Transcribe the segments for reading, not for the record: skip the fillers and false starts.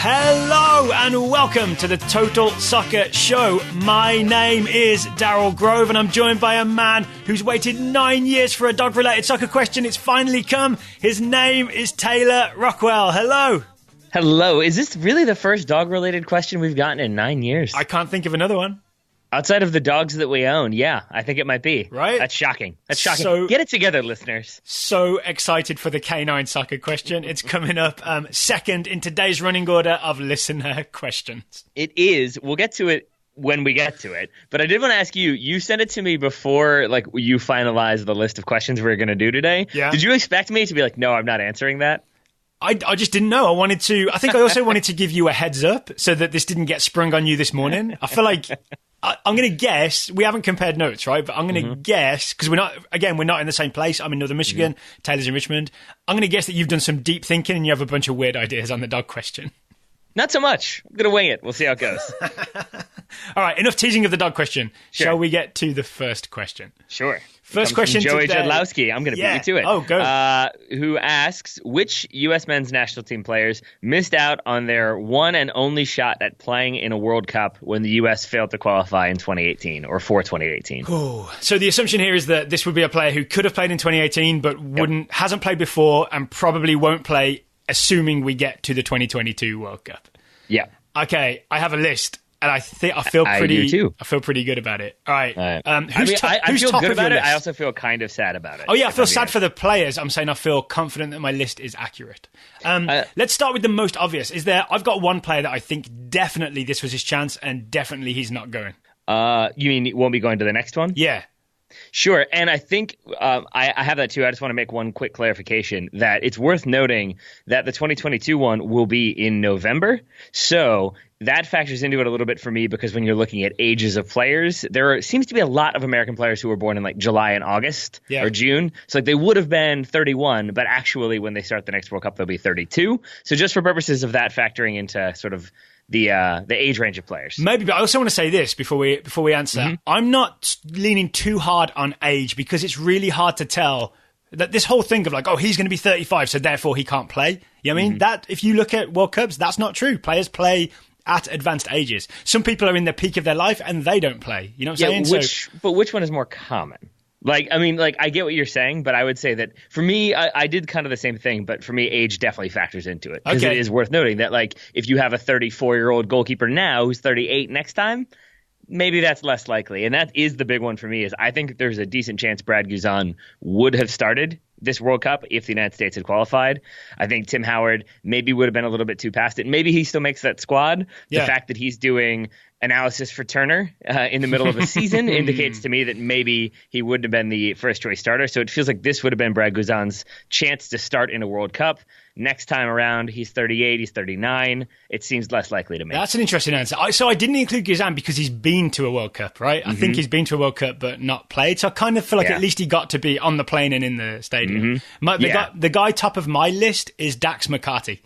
Hello and welcome to the Total Soccer Show. My name is Daryl Grove and I'm joined by a man who's waited 9 years for a dog-related soccer question. It's finally come. His name is Taylor Rockwell. Hello. Hello. Is this really the first dog-related question we've gotten in 9 years? I can't think of another one. Outside of the dogs that we own, yeah, I think it might be. Right? That's shocking. That's shocking. So, get it together, listeners. So excited for the canine soccer question. It's coming up second in today's running order of listener questions. It is. We'll get to it when we get to it. But I did want to ask you, you sent it to me before you finalized the list of questions we were going to do today. Yeah. Did you expect me to be like, no, I'm not answering that? I just didn't know. I think I also wanted to give you a heads up so that this didn't get sprung on you this morning. I feel like I'm going to guess, we haven't compared notes, right? But I'm going to guess, because we're not in the same place. I'm in Northern Michigan, Taylor's in Richmond. I'm going to guess that you've done some deep thinking and you have a bunch of weird ideas on the dog question. Not so much. I'm going to wing it. We'll see how it goes. All right, enough teasing of the dog question. Sure. Shall we get to the first question? Sure. First question Joey today. Jadlowski. I'm going to beat you to it. Oh, go. Who asks, which U.S. men's national team players missed out on their one and only shot at playing in a World Cup when the U.S. failed to qualify in 2018 or for 2018? Oh, so the assumption here is that this would be a player who could have played in 2018 but hasn't played before and probably won't play, assuming we get to the 2022 World Cup. Yeah. Okay, I have a list. And I think I feel pretty good about it. All right. Who's I feel top good of your about it. list? I also feel kind of sad about it. Oh yeah, I feel sad for the players. I'm saying I feel confident that my list is accurate. Let's start with the most obvious. I've got one player that I think definitely this was his chance, and definitely he's not going. You mean he won't be going to the next one? Yeah. Sure, and I think I have that too. I just want to make one quick clarification that it's worth noting that the 2022 one will be in November. So that factors into it a little bit for me because when you're looking at ages of players, there seems to be a lot of American players who were born in July and August or June. So they would have been 31, but actually when they start the next World Cup, they'll be 32. So just for purposes of that factoring into sort of the age range of players. Maybe, but I also want to say this before we answer. I'm not leaning too hard on age because it's really hard to tell that this whole thing of he's going to be 35, so therefore he can't play. You know what I mean? That if you look at World Cups, that's not true. Players play at advanced ages. Some people are in the peak of their life and they don't play. You know what I'm saying? But which one is more common? I get what you're saying, but I would say that for me, I did kind of the same thing, but for me, age definitely factors into it. Because it is worth noting that, if you have a 34-year-old goalkeeper now who's 38 next time, maybe that's less likely. And that is the big one for me is I think there's a decent chance Brad Guzan would have started this World Cup if the United States had qualified. I think Tim Howard maybe would have been a little bit too past it. Maybe he still makes that squad. The fact that he's doing analysis for Turner in the middle of a season indicates to me that maybe he wouldn't have been the first choice starter. So it feels like this would have been Brad Guzan's chance to start in a World Cup. Next time around, he's 38, he's 39. It seems less likely to me. That's an interesting answer. So I didn't include Guzan because he's been to a World Cup, right? I think he's been to a World Cup but not played. So I kind of feel like at least he got to be on the plane and in the stadium. The guy top of my list is Dax McCarty.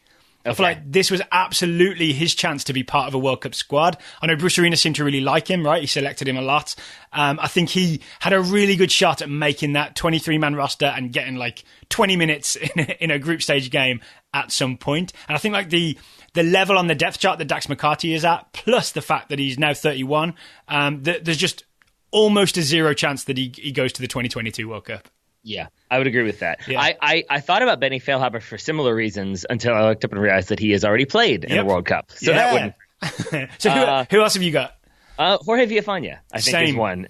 I feel like this was absolutely his chance to be part of a World Cup squad. I know Bruce Arena seemed to really like him, right? He selected him a lot. I think he had a really good shot at making that 23-man roster and getting 20 minutes in a group stage game at some point. And I think the level on the depth chart that Dax McCarty is at, plus the fact that he's now 31, there's just almost a zero chance that he goes to the 2022 World Cup. Yeah, I would agree with that. Yeah. I thought about Benny Feilhaber for similar reasons until I looked up and realized that he has already played in a World Cup. So that wouldn't. So who else have you got? Jorge Villafana, I think, is one.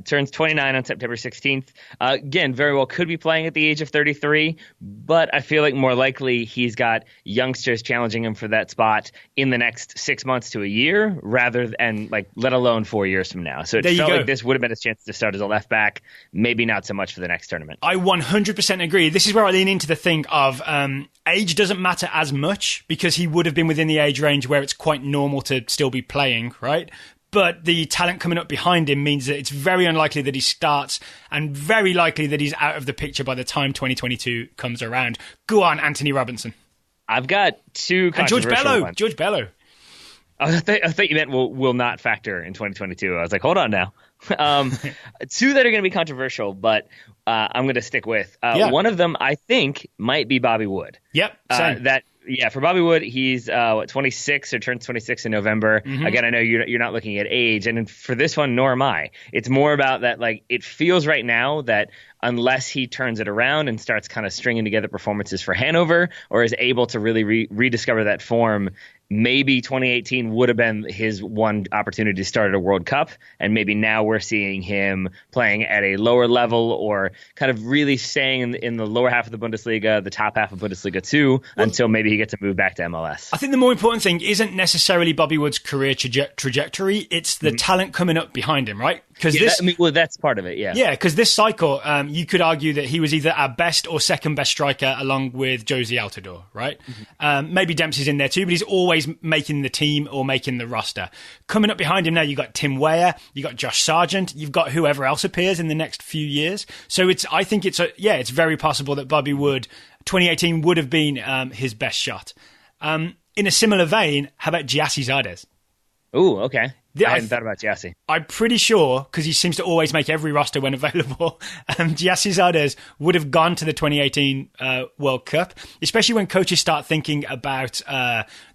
Turns 29 on September 16th. Again, very well could be playing at the age of 33, but I feel like more likely he's got youngsters challenging him for that spot in the next 6 months to a year, let alone 4 years from now. So it felt like this would have been his chance to start as a left back, maybe not so much for the next tournament. I 100% agree. This is where I lean into the thing of age doesn't matter as much because he would have been within the age range where it's quite normal to still be playing, right? But the talent coming up behind him means that it's very unlikely that he starts and very likely that he's out of the picture by the time 2022 comes around. Go on, Anthony Robinson. I've got two controversial ones. George Bello. I thought you meant will not factor in 2022. I was like, hold on now. Two that are going to be controversial, but I'm going to stick with. One of them, I think, might be Bobby Wood. Yep, same. for Bobby Wood, he's 26 or turns 26 in November. Mm-hmm. Again, I know you're not looking at age, and for this one, nor am I. It's more about that, like, it feels right now that unless he turns it around and starts kind of stringing together performances for Hanover, or is able to really rediscover that form, maybe 2018 would have been his one opportunity to start at a World Cup, and maybe now we're seeing him playing at a lower level, or kind of really staying in the lower half of the Bundesliga, the top half of Bundesliga 2, until maybe he gets to move back to MLS. I think the more important thing isn't necessarily Bobby Wood's career trajectory, it's the talent coming up behind him, right? Because that's part of it, yeah. Yeah, because this cycle, you could argue that he was either our best or second best striker, along with Josie Altidore, right? Mm-hmm. Maybe Dempsey's in there too, but he's always making the team or making the roster. Coming up behind him now, you got Tim Weah, you got Josh Sargent, you've got whoever else appears in the next few years. So I think it's very possible that Bobby Wood 2018 would have been his best shot. In a similar vein, how about Giassi Zardes? Ooh, okay. I hadn't thought about Giassi. I'm pretty sure, because he seems to always make every roster when available, Giassi Zardes would have gone to the 2018 World Cup, especially when coaches start thinking about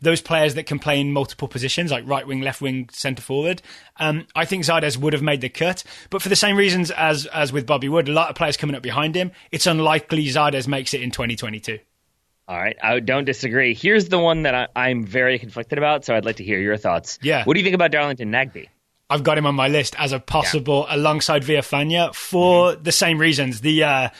those players that can play in multiple positions, like right wing, left wing, centre forward. I think Zardes would have made the cut, but for the same reasons as with Bobby Wood, a lot of players coming up behind him, it's unlikely Zardes makes it in 2022. All right, I don't disagree. Here's the one that I'm very conflicted about, so I'd like to hear your thoughts. Yeah. What do you think about Darlington Nagbe? I've got him on my list as a possible alongside Villafania for the same reasons. The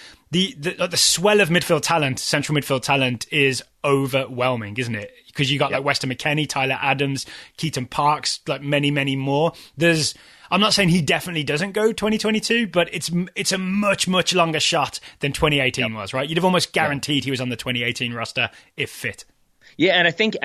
swell of midfield talent, central midfield talent, is overwhelming, isn't it? Because you got like Weston McKennie, Tyler Adams, Keaton Parks, like many, many more. I'm not saying he definitely doesn't go 2022, but it's a much, much longer shot than 2018 was, right? You'd have almost guaranteed he was on the 2018 roster if fit. Yeah, and I think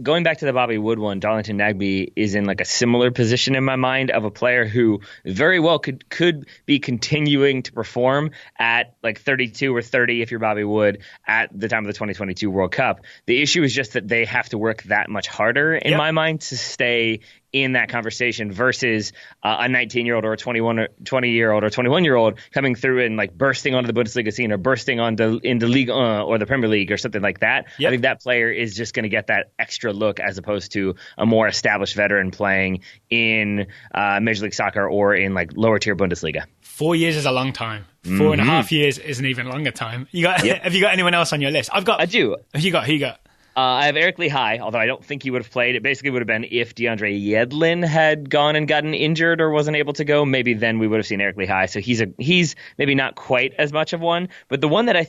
going back to the Bobby Wood one, Darlington Nagbe is in like a similar position in my mind of a player who very well could be continuing to perform at like 32 or 30 if you're Bobby Wood at the time of the 2022 World Cup. The issue is just that they have to work that much harder in my mind to stay in that conversation versus a 19-year-old or a 20-year-old or 21-year-old coming through and like bursting onto the Bundesliga scene or bursting into Ligue 1 or the Premier League or something like that. Yep. I think that player is just going to get that extra look as opposed to a more established veteran playing in Major League Soccer or in like lower tier Bundesliga. 4 years is a long time. 4.5 years is an even longer time. Have you got anyone else on your list? I do. Who you got? I have Eric Lehigh, although I don't think he would have played. It basically would have been if DeAndre Yedlin had gone and gotten injured or wasn't able to go, maybe then we would have seen Eric Lehigh. So he's maybe not quite as much of one. But the one that I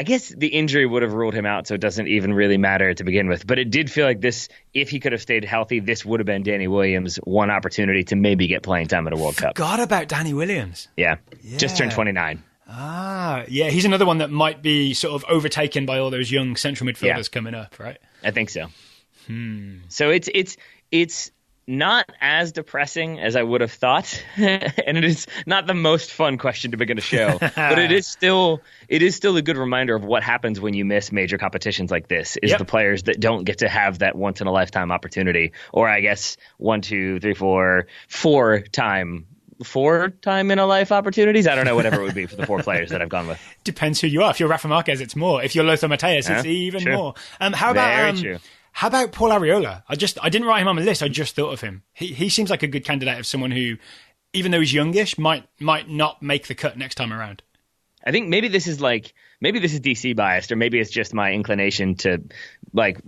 guess the injury would have ruled him out, so it doesn't even really matter to begin with. But it did feel like this, if he could have stayed healthy, this would have been Danny Williams' one opportunity to maybe get playing time at a World Cup. Forgot about Danny Williams. Yeah, just turned 29. Yeah, he's another one that might be sort of overtaken by all those young central midfielders coming up, right? I think so. So it's not as depressing as I would have thought, and it is not the most fun question to begin a show, but it is still a good reminder of what happens when you miss major competitions like this, is the players that don't get to have that once in a lifetime opportunity, or I guess 4 time in a life opportunities. I don't know, whatever it would be for the 4 players that I've gone with. Depends who you are. If you're Rafa Marquez, it's more. If you're Lothar Matthäus, it's even more. How about Paul Arriola? I didn't write him on my list. I just thought of him. He seems like a good candidate of someone who, even though he's youngish, might not make the cut next time around. I think maybe this is DC biased, or maybe it's just my inclination to like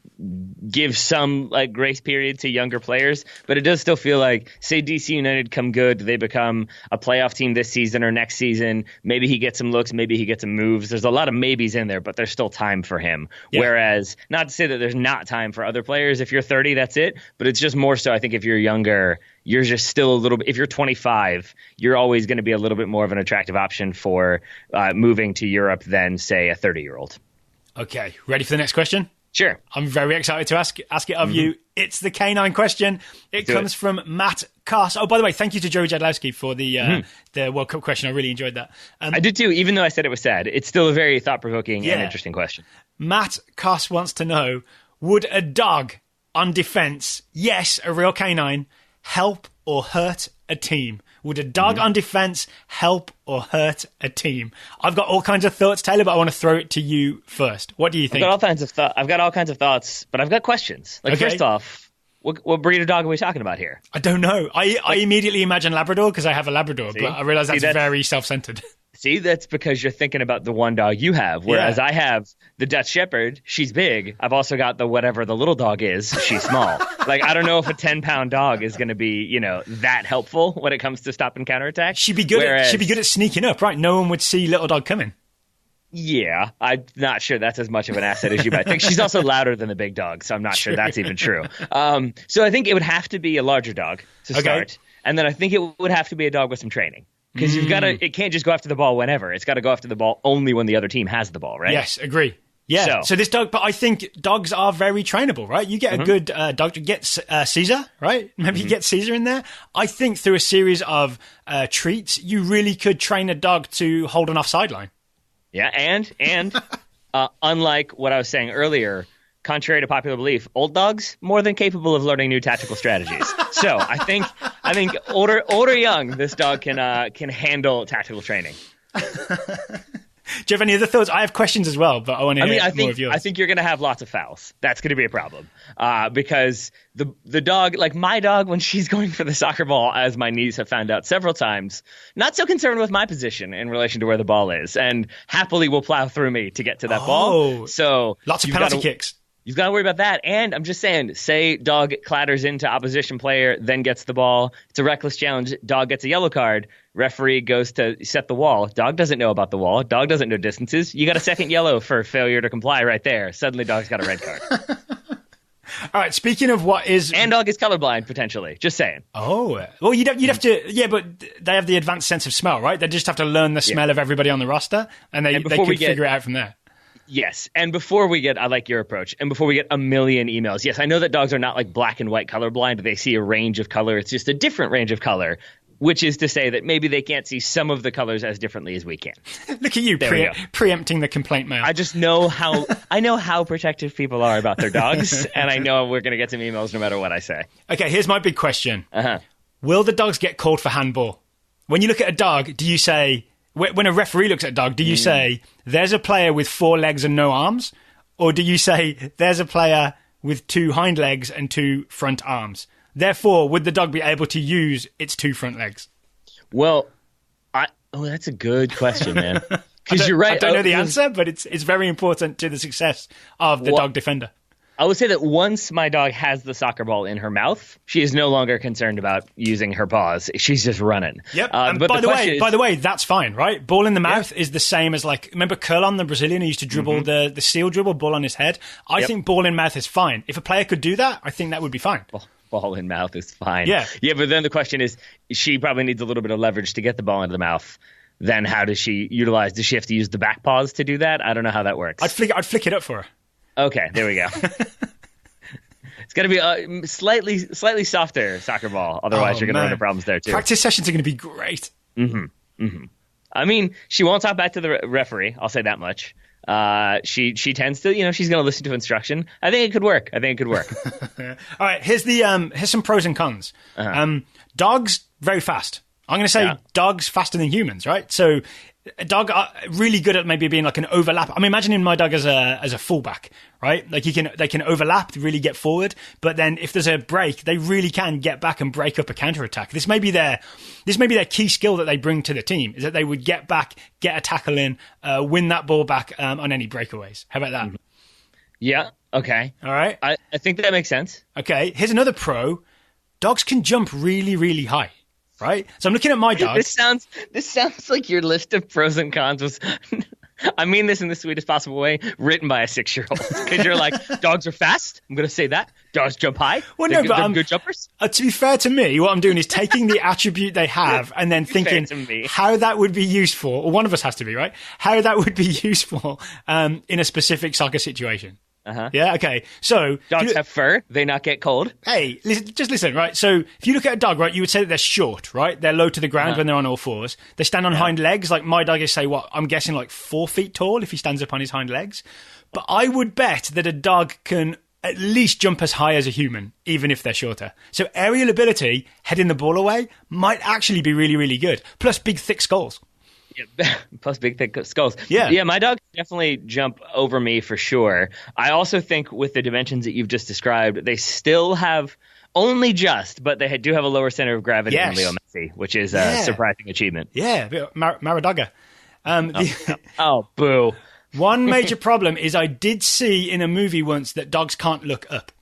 give some like grace period to younger players. But it does still feel like, say DC United come good, they become a playoff team this season or next season. Maybe he gets some looks, maybe he gets some moves. There's a lot of maybes in there, but there's still time for him. Yeah. Whereas, not to say that there's not time for other players. If you're 30, that's it. But it's just more so, I think if you're younger, you're just still a little bit, if you're 25, you're always going to be a little bit more of an attractive option for moving to Europe than, say, a 30-year-old. Okay, ready for the next question? Sure. I'm very excited to ask it of you. It's the canine question. It comes from Matt Koss. Oh, by the way, thank you to Joey Jadlowski for the World Cup question. I really enjoyed that. I did too, even though I said it was sad. It's still a very thought-provoking and interesting question. Matt Koss wants to know, would a dog on defense, yes, a real canine, help or hurt a team? Would a dog on defense help or hurt a team? I've got all kinds of thoughts, Taylor, but I want to throw it to you first. What do you think? I've got all kinds of thoughts, but I've got questions. First off, what breed of dog are we talking about here? I don't know. I immediately imagine Labrador because I have a Labrador, but I realize that's very self-centered. See, that's because you're thinking about the one dog you have, whereas I have the Dutch Shepherd. She's big. I've also got the whatever the little dog is. She's small. I don't know if a 10-pound dog is going to be, that helpful when it comes to stopping counterattack. She'd be good at sneaking up, right? No one would see little dog coming. Yeah, I'm not sure that's as much of an asset as you might think. She's also louder than the big dog, so I'm not sure that's even true. So I think it would have to be a larger dog to start. And then I think it would have to be a dog with some training. Because it can't just go after the ball whenever. It's got to go after the ball only when the other team has the ball, right? Yes, agree. Yeah. So this dog, but I think dogs are very trainable, right? You get a good dog to get Caesar, right? Maybe you get Caesar in there. I think through a series of treats, you really could train a dog to hold an offside line. Yeah, and unlike what I was saying earlier, contrary to popular belief, old dogs more than capable of learning new tactical strategies. So I think old or young, this dog can handle tactical training. Do you have any other thoughts? I have questions as well, but I want to hear more of yours. I think you're going to have lots of fouls. That's going to be a problem because the dog, like my dog, when she's going for the soccer ball, as my niece have found out several times, not so concerned with my position in relation to where the ball is, and happily will plow through me to get to that ball. So lots of penalty kicks. You've got to worry about that. And I'm just saying, say dog clatters into opposition player, then gets the ball. It's a reckless challenge. Dog gets a yellow card. Referee goes to set the wall. Dog doesn't know about the wall. Dog doesn't know distances. You got a second yellow for failure to comply right there. Suddenly dog's got a red card. All right, speaking of what is... And dog is colorblind, potentially. Just saying. Oh. Well, you'd have to... Yeah, but they have the advanced sense of smell, right? They just have to learn the smell of everybody on the roster, and they could figure it out from there. Yes, and before we get, I like your approach, and before we get a million emails, yes, I know that dogs are not like black and white colorblind. They see a range of color. It's just a different range of color, which is to say that maybe they can't see some of the colors as differently as we can. Look at you preempting the complaint mail. I just know how protective people are about their dogs, and I know we're going to get some emails no matter what I say. Okay, here's my big question. Will the dogs get called for handball? When you look at a dog, do you say... When a referee looks at a dog, do you say, there's a player with 4 legs and no arms? Or do you say, there's a player with 2 hind legs and 2 front arms? Therefore, would the dog be able to use its 2 front legs? Well, that's a good question, man. Because you're right. I don't know the answer, but it's very important to the success of the dog defender. I would say that once my dog has the soccer ball in her mouth, she is no longer concerned about using her paws. She's just running. Yep. But by the way, that's fine, right? Ball in the mouth is the same as remember Curlon, the Brazilian who used to dribble the seal dribble, ball on his head? I think ball in mouth is fine. If a player could do that, I think that would be fine. Ball in mouth is fine. Yeah. Yeah, but then the question is, she probably needs a little bit of leverage to get the ball into the mouth. Then how does she utilize? Does she have to use the back paws to do that? I don't know how that works. I'd flick it up for her. Okay, there we go. It's got to be a slightly softer soccer ball. Otherwise, you're going to run into problems there, too. Practice sessions are going to be great. I mean, she won't talk back to the referee. I'll say that much. She tends to, she's going to listen to instruction. I think it could work. All right, here's some pros and cons. Dogs, very fast. I'm going to say dogs faster than humans, right? So a dog are really good at maybe being like an overlap. I'm imagining my dog as a fullback, right? Like they can overlap to really get forward, but then if there's a break, they really can get back and break up a counterattack. This may be their key skill that they bring to the team, is that they would get back, get a tackle in, win that ball back on any breakaways. How about that? Yeah. Okay. All right. I think that makes sense. Okay. Here's another pro. Dogs can jump really, really high. Right? So I'm looking at my dog. This sounds like your list of pros and cons was, I mean this in the sweetest possible way, written by a 6-year-old. Because you're like, dogs are fast. I'm going to say that. Dogs jump high. Well, they're good jumpers. To be fair to me, what I'm doing is taking the attribute they have and then thinking how that would be useful, or one of us has to be, right? How that would be useful in a specific soccer situation. Yeah, okay. So dogs have fur. They not get cold. Hey, listen, right? So if you look at a dog, right, you would say that they're short, right? They're low to the ground when they're on all fours. They stand on hind legs. Like my dog is, say, I'm guessing like 4 feet tall if he stands up on his hind legs. But I would bet that a dog can at least jump as high as a human, even if they're shorter. So aerial ability, heading the ball away, might actually be really, really good. Plus big, thick skulls. Yeah, plus big, thick skulls. Yeah, my dogs definitely jump over me for sure. I also think with the dimensions that you've just described, they still have only just, but they do have a lower center of gravity than Leo Messi, which is a surprising achievement. Yeah, Maradona. Boo. One major problem is I did see in a movie once that dogs can't look up.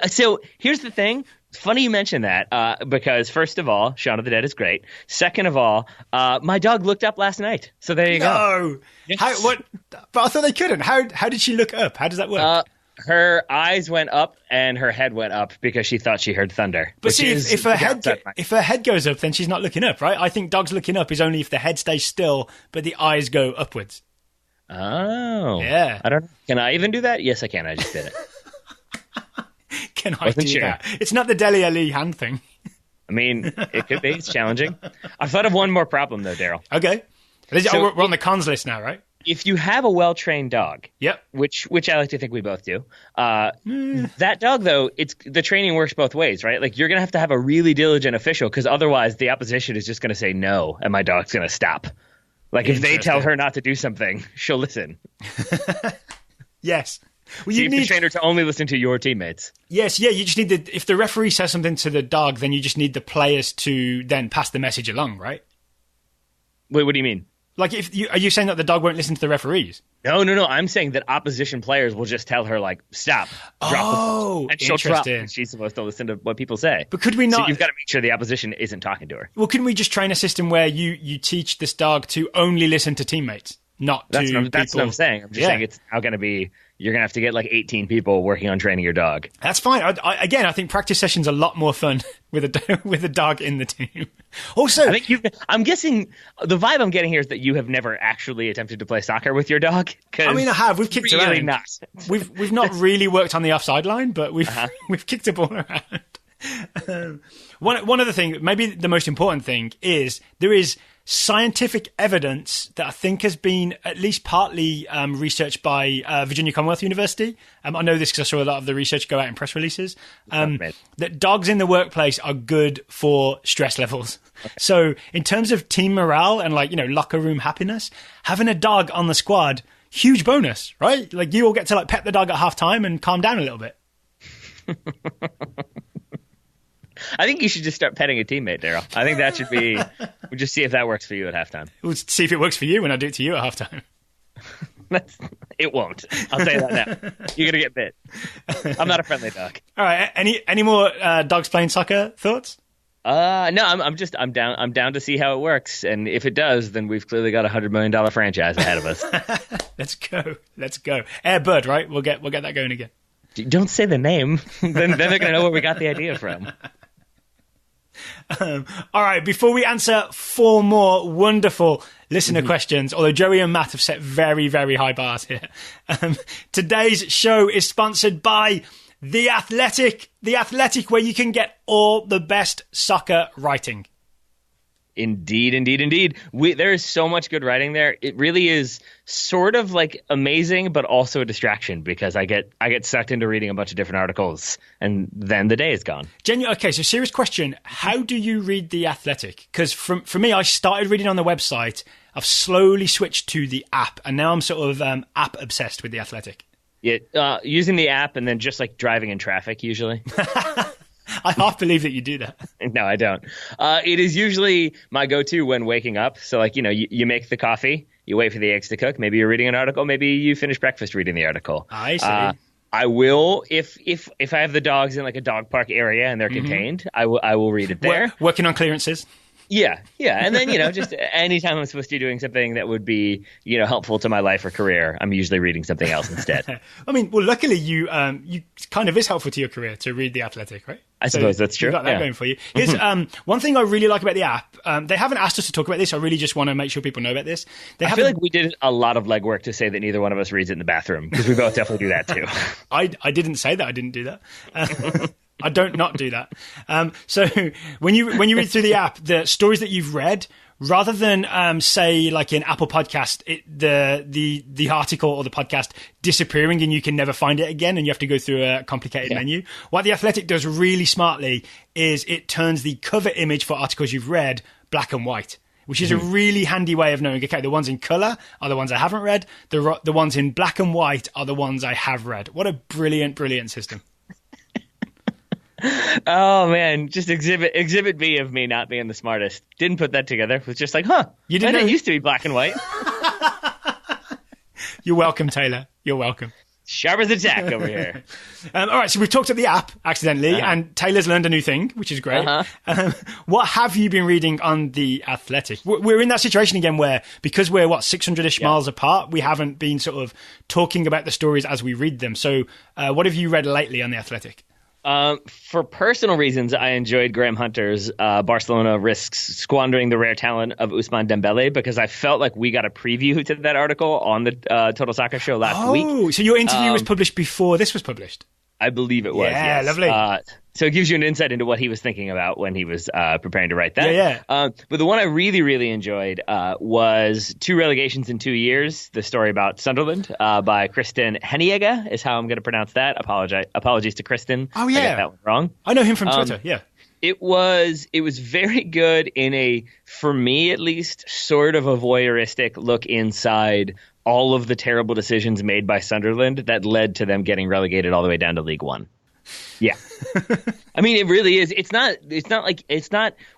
So here's the thing. It's funny you mention that because, first of all, Shaun of the Dead is great. Second of all, my dog looked up last night. So there you go. No. Yes. What? But I thought they couldn't. How did she look up? How does that work? Her eyes went up and her head went up because she thought she heard thunder. But see, if her head goes up, then she's not looking up, right? I think dogs looking up is only if the head stays still, but the eyes go upwards. Oh. Yeah. I don't know. Can I even do that? Yes, I can. I just did it. Can I do that? It's not the Dele Alli hand thing. I mean, it could be. It's challenging. I've thought of one more problem, though, Daryl. Okay. So we're on the cons list now, right? If you have a well-trained dog, yep, which I like to think we both do, that dog, though, the training works both ways, right? Like, you're going to have a really diligent official because otherwise the opposition is just going to say no and my dog's going to stop. Like, if they tell her not to do something, she'll listen. Yes. Well, you need the trainer to only listen to your teammates. Yes, yeah. You just need if the referee says something to the dog, then you just need the players to then pass the message along, right? Wait, what do you mean? Like, are you saying that the dog won't listen to the referees? No. I'm saying that opposition players will just tell her, like, stop, drop the ball, and she'll drop. And she's supposed to listen to what people say. But could we not? So you've got to make sure the opposition isn't talking to her. Well, couldn't we just train a system where you teach this dog to only listen to teammates, not to people? That's what I'm saying. I'm just saying it's now going to be. You're going to have to get like 18 people working on training your dog. That's fine. I think practice sessions are a lot more fun with a dog in the team. Also, I'm guessing the vibe I'm getting here is that you have never actually attempted to play soccer with your dog. I mean, I have. We've kicked really around. Not. We've not really worked on the offside line, but we've kicked a ball around. One other thing, maybe the most important thing, is there is scientific evidence that I think has been at least partly researched by Virginia Commonwealth University. I know this because I saw a lot of the research go out in press releases. That dogs in the workplace are good for stress levels. Okay. So in terms of team morale and locker room happiness, having a dog on the squad, huge bonus, right? Like you all get to pet the dog at halftime and calm down a little bit. I think you should just start petting a teammate, Daryl. I think that should be. We'll just see if that works for you at halftime. We'll see if it works for you when I do it to you at halftime. It won't. I'll tell you that now. You're gonna get bit. I'm not a friendly dog. All right. Any more dogs playing soccer thoughts? No. I'm down. I'm down to see how it works, and if it does, then we've clearly got $100 million franchise ahead of us. Let's go. Air Bud, right? We'll get that going again. Don't say the name. then they're gonna know where we got the idea from. All right, before we answer 4 more wonderful listener questions, although Joey and Matt have set very, very high bars here, today's show is sponsored by The Athletic. The Athletic, where you can get all the best soccer writing. Indeed. There is so much good writing there. It really is sort of like amazing, but also a distraction because I get sucked into reading a bunch of different articles, and then the day is gone. Okay, so serious question: how do you read The Athletic? Because for me, I started reading on the website. I've slowly switched to the app, and now I'm sort of app obsessed with The Athletic. Yeah, using the app and then just like driving in traffic usually. I half believe that you do that. No, I don't. It is usually my go-to when waking up. So, you make the coffee, you wait for the eggs to cook. Maybe you're reading an article. Maybe you finish breakfast reading the artikel. I see. I will, if I have the dogs in like a dog park area and they're contained, I will read it there. Working on clearances. Yeah. And then, just anytime I'm supposed to be doing something that would be, helpful to my life or career, I'm usually reading something else instead. I mean, well, luckily you kind of is helpful to your career to read The Athletic, right? I suppose that's true. You've got that going for you. Here's one thing I really like about the app. They haven't asked us to talk about this. I really just want to make sure people know about this. I feel like we did a lot of legwork to say that neither one of us reads it in the bathroom, because we both definitely do that too. I didn't say that. I didn't do that. I don't not do that. So when you read through the app, the stories that you've read rather than say like in Apple Podcast, the article or the podcast disappearing and you can never find it again and you have to go through a complicated menu. What The Athletic does really smartly is it turns the cover image for articles you've read black and white, which is a really handy way of knowing, okay, the ones in color are the ones I haven't read. The ones in black and white are the ones I have read. What a brilliant, brilliant system. Oh, man. Just exhibit B of me not being the smartest. Didn't put that together. Was just like, you didn't know it used to be black and white. You're welcome, Taylor. You're welcome. Sharp as a tack over here. All right, so we've talked at the app accidentally, and Taylor's learned a new thing, which is great. What have you been reading on The Athletic? We're in that situation again where, because we're, 600-ish miles apart, we haven't been sort of talking about the stories as we read them. So what have you read lately on The Athletic? For personal reasons, I enjoyed Graham Hunter's Barcelona risks squandering the rare talent of Ousmane Dembele, because I felt like we got a preview to that article on the Total Soccer Show last week. Oh, so your interview was published before this was published? I believe it was, yeah, yes. Lovely. So it gives you an insight into what he was thinking about when he was preparing to write that. Yeah. But the one I really, really enjoyed was 2 Relegations in 2 Years, the story about Sunderland by Kristen Heniega is how I'm going to pronounce that. Apologies to Kristen. Oh, yeah. I got that one wrong. I know him from Twitter, yeah. It was very good in a, for me at least, sort of a voyeuristic look inside all of the terrible decisions made by Sunderland that led to them getting relegated all the way down to League One. Yeah. I mean, it really is. It's not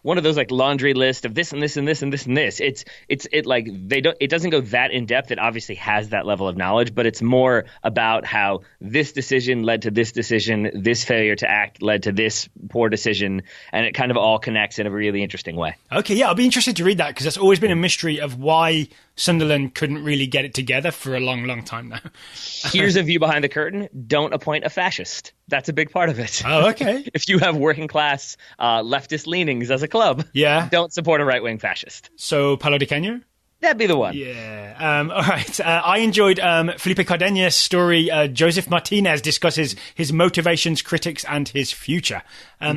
one of those like laundry list of this and this and this and this and this. It doesn't go that in depth. It obviously has that level of knowledge, but it's more about how this decision led to this decision, this failure to act led to this poor decision, and it kind of all connects in a really interesting way. Okay, yeah, I'll be interested to read that, because that's always been a mystery of why Sunderland couldn't really get it together for a long, long time now. Here's a view behind the curtain. Don't appoint a fascist. That's a big part of it. Oh, okay. If you have working class leftist leanings as a club, don't support a right-wing fascist. So, Paulo Di Canio? That'd be the one. Yeah. All right. I enjoyed Felipe Cardenas' story. Joseph Martinez discusses his motivations, critics, and his future.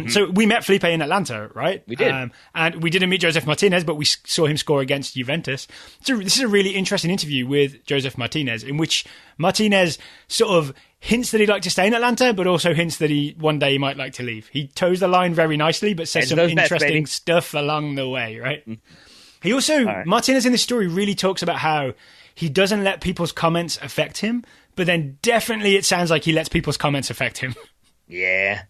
So we met Felipe in Atlanta, right? We did. And we didn't meet Joseph Martinez, but we saw him score against Juventus. So this is a really interesting interview with Joseph Martinez, in which Martinez sort of hints that he'd like to stay in Atlanta, but also hints that one day he might like to leave. He toes the line very nicely, but says some interesting stuff along the way, right? He also, Martinez in this story really talks about how he doesn't let people's comments affect him, but then definitely it sounds like he lets people's comments affect him. Yeah.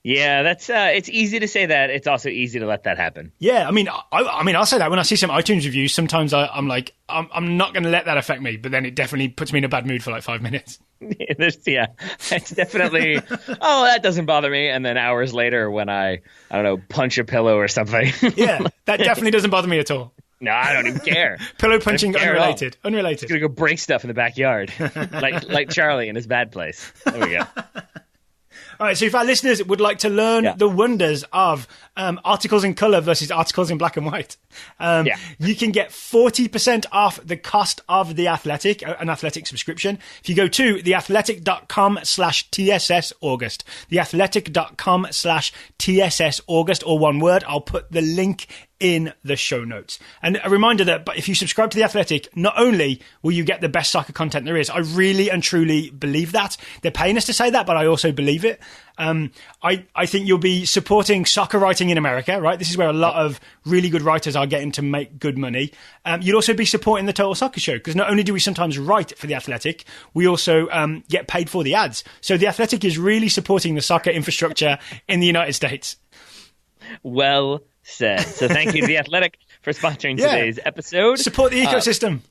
Yeah, that's it's easy to say that. It's also easy to let that happen. Yeah, I mean, I'll say that when I see some iTunes reviews, sometimes I'm like, I'm not going to let that affect me, but then it definitely puts me in a bad mood for like 5 minutes. Yeah, it's definitely, that doesn't bother me. And then hours later when I don't know, punch a pillow or something. Yeah, that definitely doesn't bother me at all. No, I don't even care. Pillow punching, unrelated. Just going to go break stuff in the backyard. like Charlie in his bad place. There we go. All right, so if our listeners would like to learn the wonders of articles in colour versus articles in black and white, you can get 40% off the cost of The Athletic, an Athletic subscription. If you go to theathletic.com/TSS August, theathletic.com/TSS August, or one word, I'll put the link in the show notes. And a reminder that if you subscribe to The Athletic, not only will you get the best soccer content there is, I really and truly believe that. They're paying us to say that, but I also believe it. I think you'll be supporting soccer writing in America, right? This is where a lot of really good writers are getting to make good money. You'll also be supporting the Total Soccer Show, because not only do we sometimes write for The Athletic, we also get paid for the ads. So The Athletic is really supporting the soccer infrastructure in the United States. Well said. So thank you to The Athletic for sponsoring today's episode. Support the ecosystem.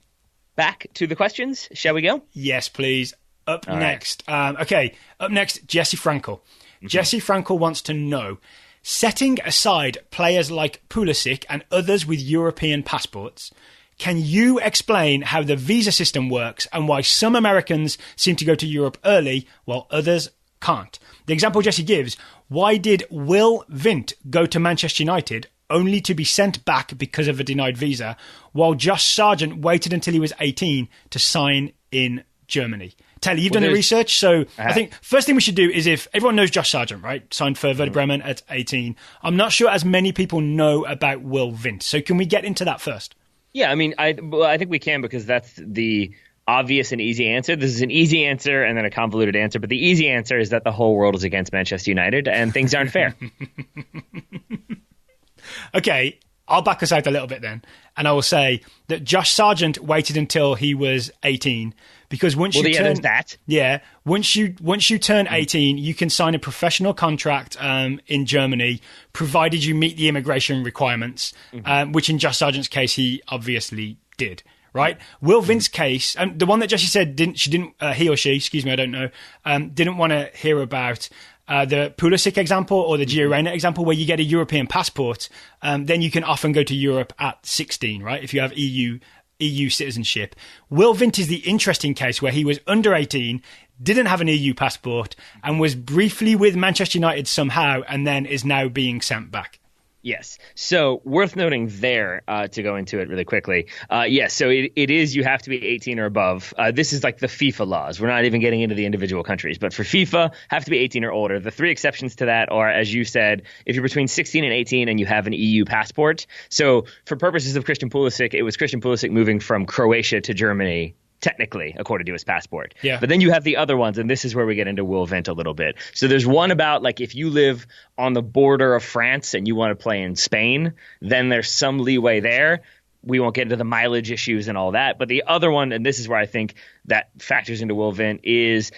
Back to the questions. Shall we go? Yes, please. Up next, Jesse Frankel. Jesse Frankel wants to know, setting aside players like Pulisic and others with European passports, can you explain how the visa system works and why some Americans seem to go to Europe early while others can't? The example Jesse gives, why did Will Vint go to Manchester United only to be sent back because of a denied visa, while Josh Sargent waited until he was 18 to sign in Germany? Taylor, you've done the research, so I think first thing we should do is if everyone knows Josh Sargent, right? Signed for Werder Bremen at 18. I'm not sure as many people know about Will Vint. So can we get into that first? Yeah, I mean, I think we can because that's the obvious and easy answer. This is an easy answer and then a convoluted answer, but the easy answer is that the whole world is against Manchester United and things aren't fair. Okay, I'll back us out a little bit then, and I will say that Josh Sargent waited until he was 18 because once you turn 18, you can sign a professional contract in Germany, provided you meet the immigration requirements, which in Josh Sargent's case he obviously did. Right, Will Vint's case, the one that Jesse said he or she, excuse me, I don't know, didn't want to hear about the Pulisic example or the Gio Reyna example, where you get a European passport, then you can often go to Europe at 16, right? If you have EU citizenship. Will Vint is the interesting case where he was under 18, didn't have an EU passport, and was briefly with Manchester United somehow, and then is now being sent back. Yes. So worth noting there, to go into it really quickly. Yes. So it is, you have to be 18 or above. This is like the FIFA laws. We're not even getting into the individual countries, but for FIFA, have to be 18 or older. The three exceptions to that are, as you said, if you're between 16 and 18 and you have an EU passport. So for purposes of Christian Pulisic, it was Christian Pulisic moving from Croatia to Germany, technically, according to his passport. Yeah. But then you have the other ones, and this is where we get into Will Vint a little bit. So there's one about, like, if you live on the border of France and you want to play in Spain, then there's some leeway there. We won't get into the mileage issues and all that. But the other one, and this is where I think that factors into Will Vint, is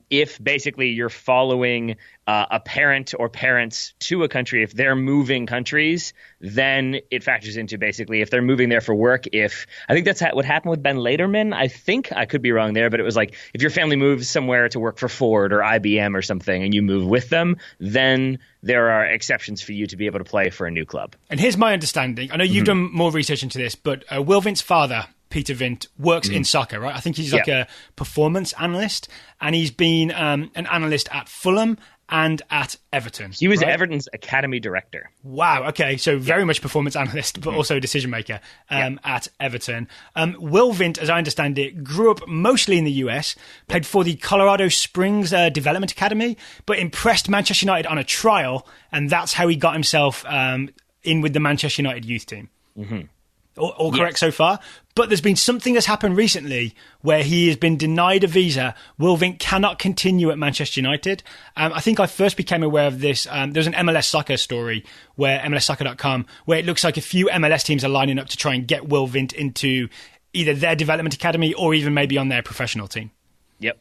if basically you're following a parent or parents to a country, if they're moving countries, then it factors into basically if they're moving there for work. If I think that's what happened with Ben Lederman. I think I could be wrong there, but it was like if your family moves somewhere to work for Ford or IBM or something and you move with them, then there are exceptions for you to be able to play for a new club. And here's my understanding. I know you've done more research into this, but Will Vint's father, Peter Vint, works in soccer, right? I think he's like a performance analyst, and he's been an analyst at Fulham and at Everton. He was Everton's academy director. Wow. Okay. So very much performance analyst, but also decision maker at Everton. Will Vint, as I understand it, grew up mostly in the US, played for the Colorado Springs Development Academy, but impressed Manchester United on a trial, and that's how he got himself in with the Manchester United youth team. All correct so far? But there's been something that's happened recently where he has been denied a visa. Will Vint cannot continue at Manchester United. I think I first became aware of this. There's an MLS Soccer story where MLSsoccer.com, where it looks like a few MLS teams are lining up to try and get Will Vint into either their development academy or even maybe on their professional team. Yep.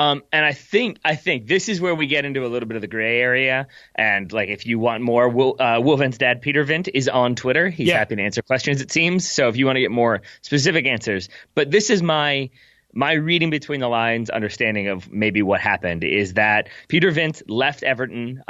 And I think this is where we get into a little bit of the gray area. And like, if you want more, Will Vint's dad, Peter Vint, is on Twitter. He's happy to answer questions, it seems. So if you want to get more specific answers, but this is my reading between the lines, understanding of maybe what happened is that Peter Vint left Everton.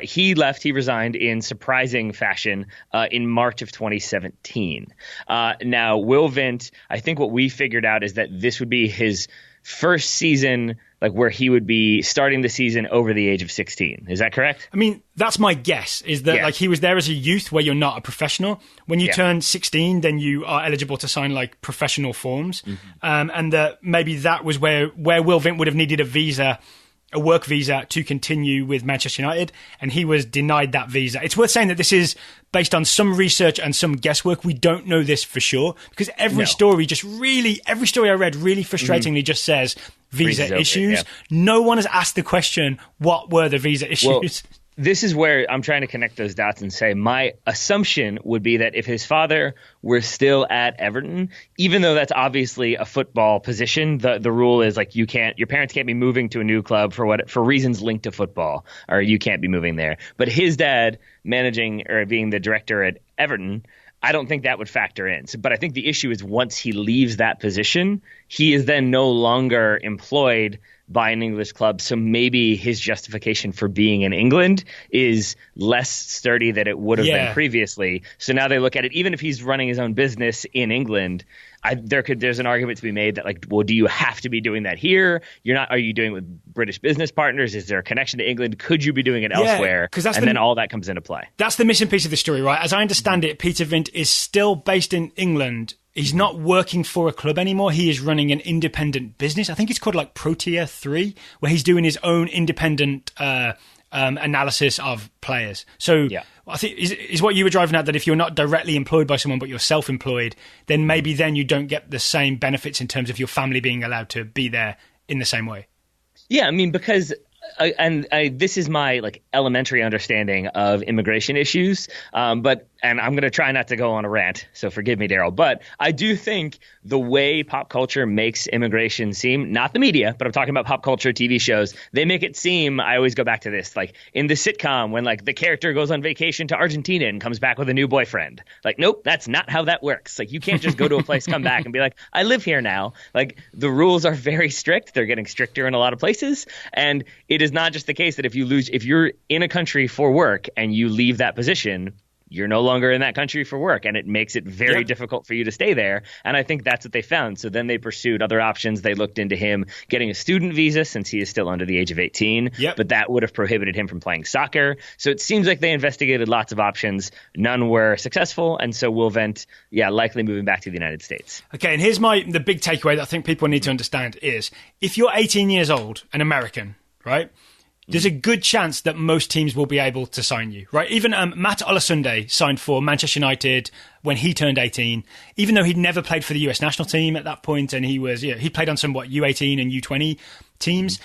He resigned in surprising fashion in March of 2017. Now, Will Vint, I think what we figured out is that this would be his first season, like where he would be starting the season over the age of 16. Is that correct? I mean, that's my guess, is that like he was there as a youth where you're not a professional. When you turn 16, then you are eligible to sign like professional forms. And that maybe that was where Will Vint would have needed a work visa to continue with Manchester United, and he was denied that visa. It's worth saying that this is based on some research and some guesswork. We don't know this for sure because every story I read really frustratingly just says visa issues. No one has asked the question, what were the visa issues? Well, this is where I'm trying to connect those dots and say my assumption would be that if his father were still at Everton, even though that's obviously a football position, the rule is like your parents can't be moving to a new club for reasons linked to football, or you can't be moving there. But his dad managing or being the director at Everton, I don't think that would factor in. But I think the issue is once he leaves that position, he is then no longer employed by an English club. So maybe his justification for being in England is less sturdy than it would have been previously. So now they look at it, even if he's running his own business in England, there's an argument to be made that like, well, do you have to be doing that here? Are you doing it with British business partners? Is there a connection to England? Could you be doing it elsewhere? Then all that comes into play. That's the missing piece of the story, right? As I understand it, Peter Vint is still based in England He's not working for a club anymore. He is running an independent business. I think it's called like Protea 3, where he's doing his own independent analysis of players. So I think is what you were driving at, that if you're not directly employed by someone but you're self-employed, then maybe then you don't get the same benefits in terms of your family being allowed to be there in the same way. Yeah, I mean, because this is my like elementary understanding of immigration issues, and I'm going to try not to go on a rant, so forgive me, Daryl. But I do think the way pop culture makes immigration seem, not the media, but I'm talking about pop culture TV shows, they make it seem, I always go back to this, like in the sitcom when like the character goes on vacation to Argentina and comes back with a new boyfriend. Like, nope, that's not how that works. Like, you can't just go to a place, come back and be like, I live here now. Like, the rules are very strict. They're getting stricter in a lot of places. And it is not just the case that if you're in a country for work and you leave that position, you're no longer in that country for work, and it makes it very difficult for you to stay there. And I think that's what they found. So then they pursued other options. They looked into him getting a student visa since he is still under the age of 18, but that would have prohibited him from playing soccer. So it seems like they investigated lots of options. None were successful, and so Will Vent, likely moving back to the United States. Okay, and here's the big takeaway that I think people need to understand is, if you're 18 years old, an American, right? There's a good chance that most teams will be able to sign you, right? Even Matt Olasunde signed for Manchester United when he turned 18, even though he'd never played for the US national team at that point, and he played on some U18 and U20 teams.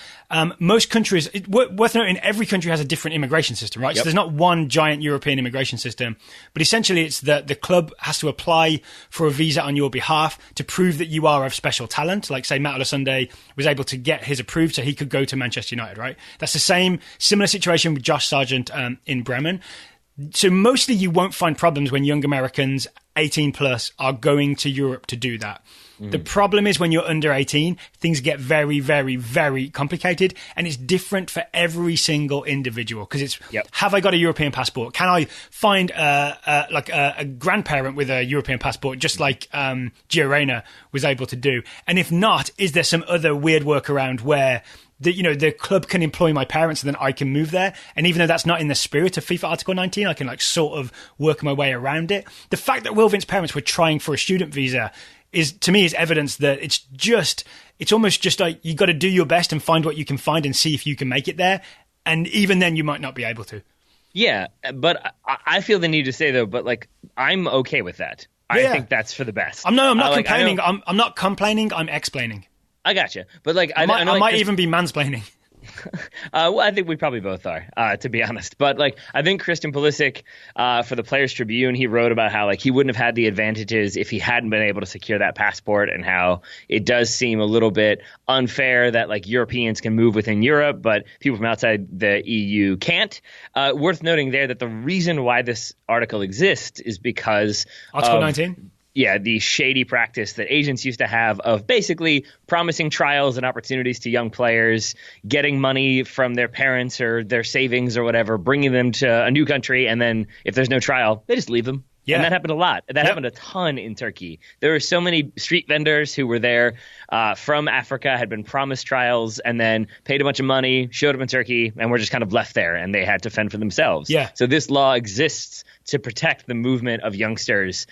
Most countries, worth noting, every country has a different immigration system, right? So there's not one giant European immigration system, but essentially it's that the club has to apply for a visa on your behalf to prove that you are of special talent. Like, say, Matt Olasunde was able to get his approved so he could go to Manchester United, right? That's the similar situation with Josh Sargent in Bremen. So mostly you won't find problems when young Americans 18 plus are going to Europe to do that. The problem is when you're under 18, things get very, very, very complicated, and it's different for every single individual, because it's, have I got a European passport? Can I find a grandparent with a European passport, just like Gio Reyna was able to do? And if not, is there some other weird workaround where the club can employ my parents and then I can move there? And even though that's not in the spirit of FIFA Article 19, I can sort of work my way around it. The fact that Will Vint's parents were trying for a student visa is evidence that it's almost just like you got to do your best and find what you can find and see if you can make it there. And even then you might not be able to. Yeah, but I feel the need to say, though, but I'm okay with that. I think that's for the best. I'm not complaining. I'm not complaining. I'm explaining. I gotcha. But I might even be mansplaining. Well, I think we probably both are, to be honest. But I think Christian Pulisic, for the Players Tribune, he wrote about how he wouldn't have had the advantages if he hadn't been able to secure that passport, and how it does seem a little bit unfair that Europeans can move within Europe, but people from outside the EU can't. Worth noting there that the reason why this article exists is because Article 19. Yeah, the shady practice that agents used to have of basically promising trials and opportunities to young players, getting money from their parents or their savings or whatever, bringing them to a new country, and then if there's no trial, they just leave them. Yeah. And that happened a lot. That happened a ton in Turkey. There were so many street vendors who were there from Africa, had been promised trials, and then paid a bunch of money, showed up in Turkey, and were just kind of left there, and they had to fend for themselves. Yeah. So this law exists to protect the movement of youngsters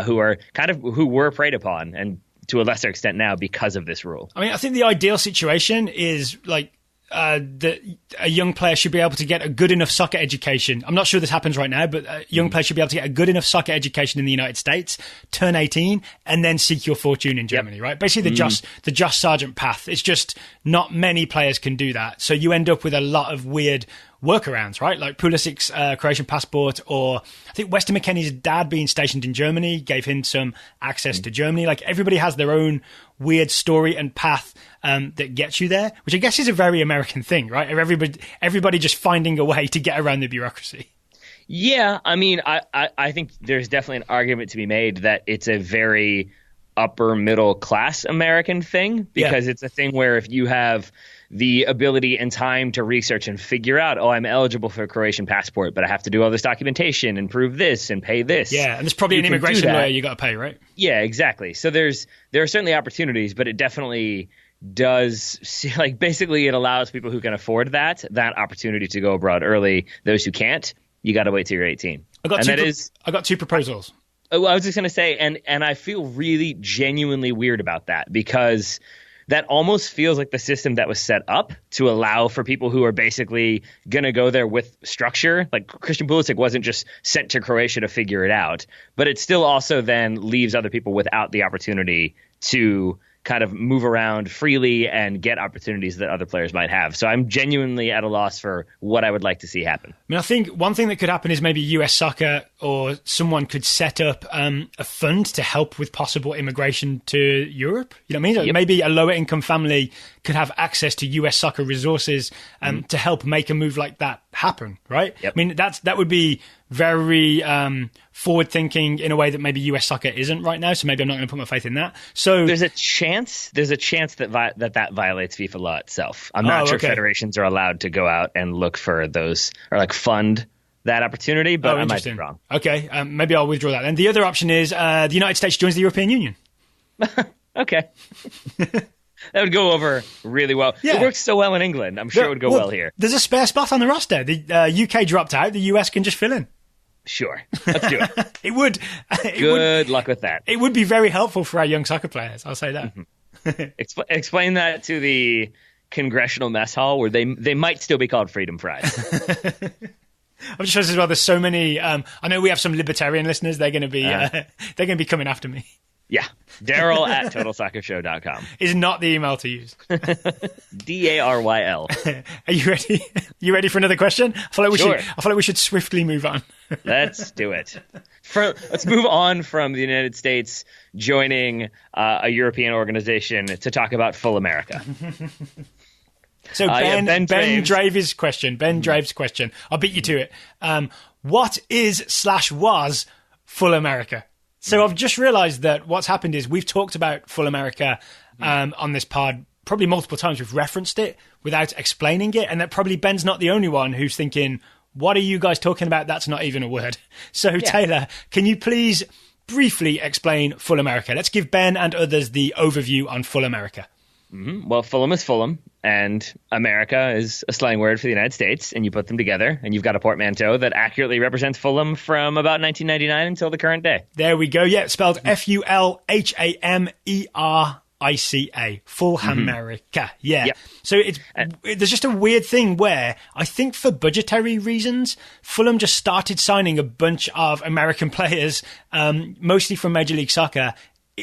who were preyed upon, and to a lesser extent now because of this rule. I mean, I think the ideal situation is that a young player should be able to get a good enough soccer education. I'm not sure this happens right now, but a young player should be able to get a good enough soccer education in the United States, turn 18, and then seek your fortune in Germany, right? Basically the Josh Sargent path. It's just not many players can do that. So you end up with a lot of weird workarounds, right? Like Pulisic's Croatian passport, or I think Weston McKennie's dad being stationed in Germany gave him some access to Germany. Everybody has their own weird story and path that gets you there, which I guess is a very American thing, right? Everybody just finding a way to get around the bureaucracy. Yeah, I mean, I think there's definitely an argument to be made that it's a very upper middle class American thing, because it's a thing where if you have the ability and time to research and figure out, I'm eligible for a Croatian passport, but I have to do all this documentation and prove this and pay this. Yeah, and there's probably an immigration lawyer you got to pay, right? Yeah, exactly. So there are certainly opportunities, but it definitely does, basically it allows people who can afford that opportunity to go abroad early. Those who can't, you got to wait till you're 18. I got two proposals. I was just going to say, and I feel really genuinely weird about that, because that almost feels like the system that was set up to allow for people who are basically going to go there with structure. Like Christian Pulisic wasn't just sent to Croatia to figure it out, but it still also then leaves other people without the opportunity to kind of move around freely and get opportunities that other players might have. So I'm genuinely at a loss for what I would like to see happen. I mean, I think one thing that could happen is maybe US Soccer or someone could set up a fund to help with possible immigration to Europe. You know what I mean? Yep. Maybe a lower income family could have access to US Soccer resources to help make a move like that happen, right? Yep. I mean, that would be very forward thinking in a way that maybe US Soccer isn't right now. So maybe I'm not going to put my faith in that. So there's a chance that that violates FIFA law itself. I'm not sure federations are allowed to go out and look for those or like fund that opportunity, but I might be wrong. Okay, maybe I'll withdraw that. And the other option is the United States joins the European Union. Okay. That would go over really well. Yeah. It works so well in England. I'm sure it would go well here. There's a spare spot on the roster. The UK dropped out. The US can just fill in. Sure. Let's do it. It would. Good luck with that. It would be very helpful for our young soccer players. I'll say that. Mm-hmm. Explain that to the congressional mess hall where they might still be called freedom fries. I'm just as well. There's so many. I know we have some libertarian listeners. They're going to be coming after me. Yeah. Daryl at TotalSoccerShow.com is not the email to use. DARYL. Are you ready? You ready for another question? I feel like we should swiftly move on. Let's do it. Let's move on from the United States joining a European organization to talk about Fulhamerica. So Ben Drave's question. Ben Drave's question. I'll beat you to it. What is/was Fulhamerica? So I've just realised that what's happened is we've talked about Fulhamerica on this pod probably multiple times. We've referenced it without explaining it, and that probably Ben's not the only one who's thinking, what are you guys talking about? That's not even a word. So Taylor, can you please briefly explain Fulhamerica? Let's give Ben and others the overview on Fulhamerica. Mm-hmm. Well, Fulham is Fulham, and America is a slang word for the United States, and you put them together, and you've got a portmanteau that accurately represents Fulham from about 1999 until the current day. There we go. Yeah, spelled Fulhamerica. Fulhamerica. Yeah. Yep. So there's just a weird thing where I think for budgetary reasons, Fulham just started signing a bunch of American players, mostly from Major League Soccer,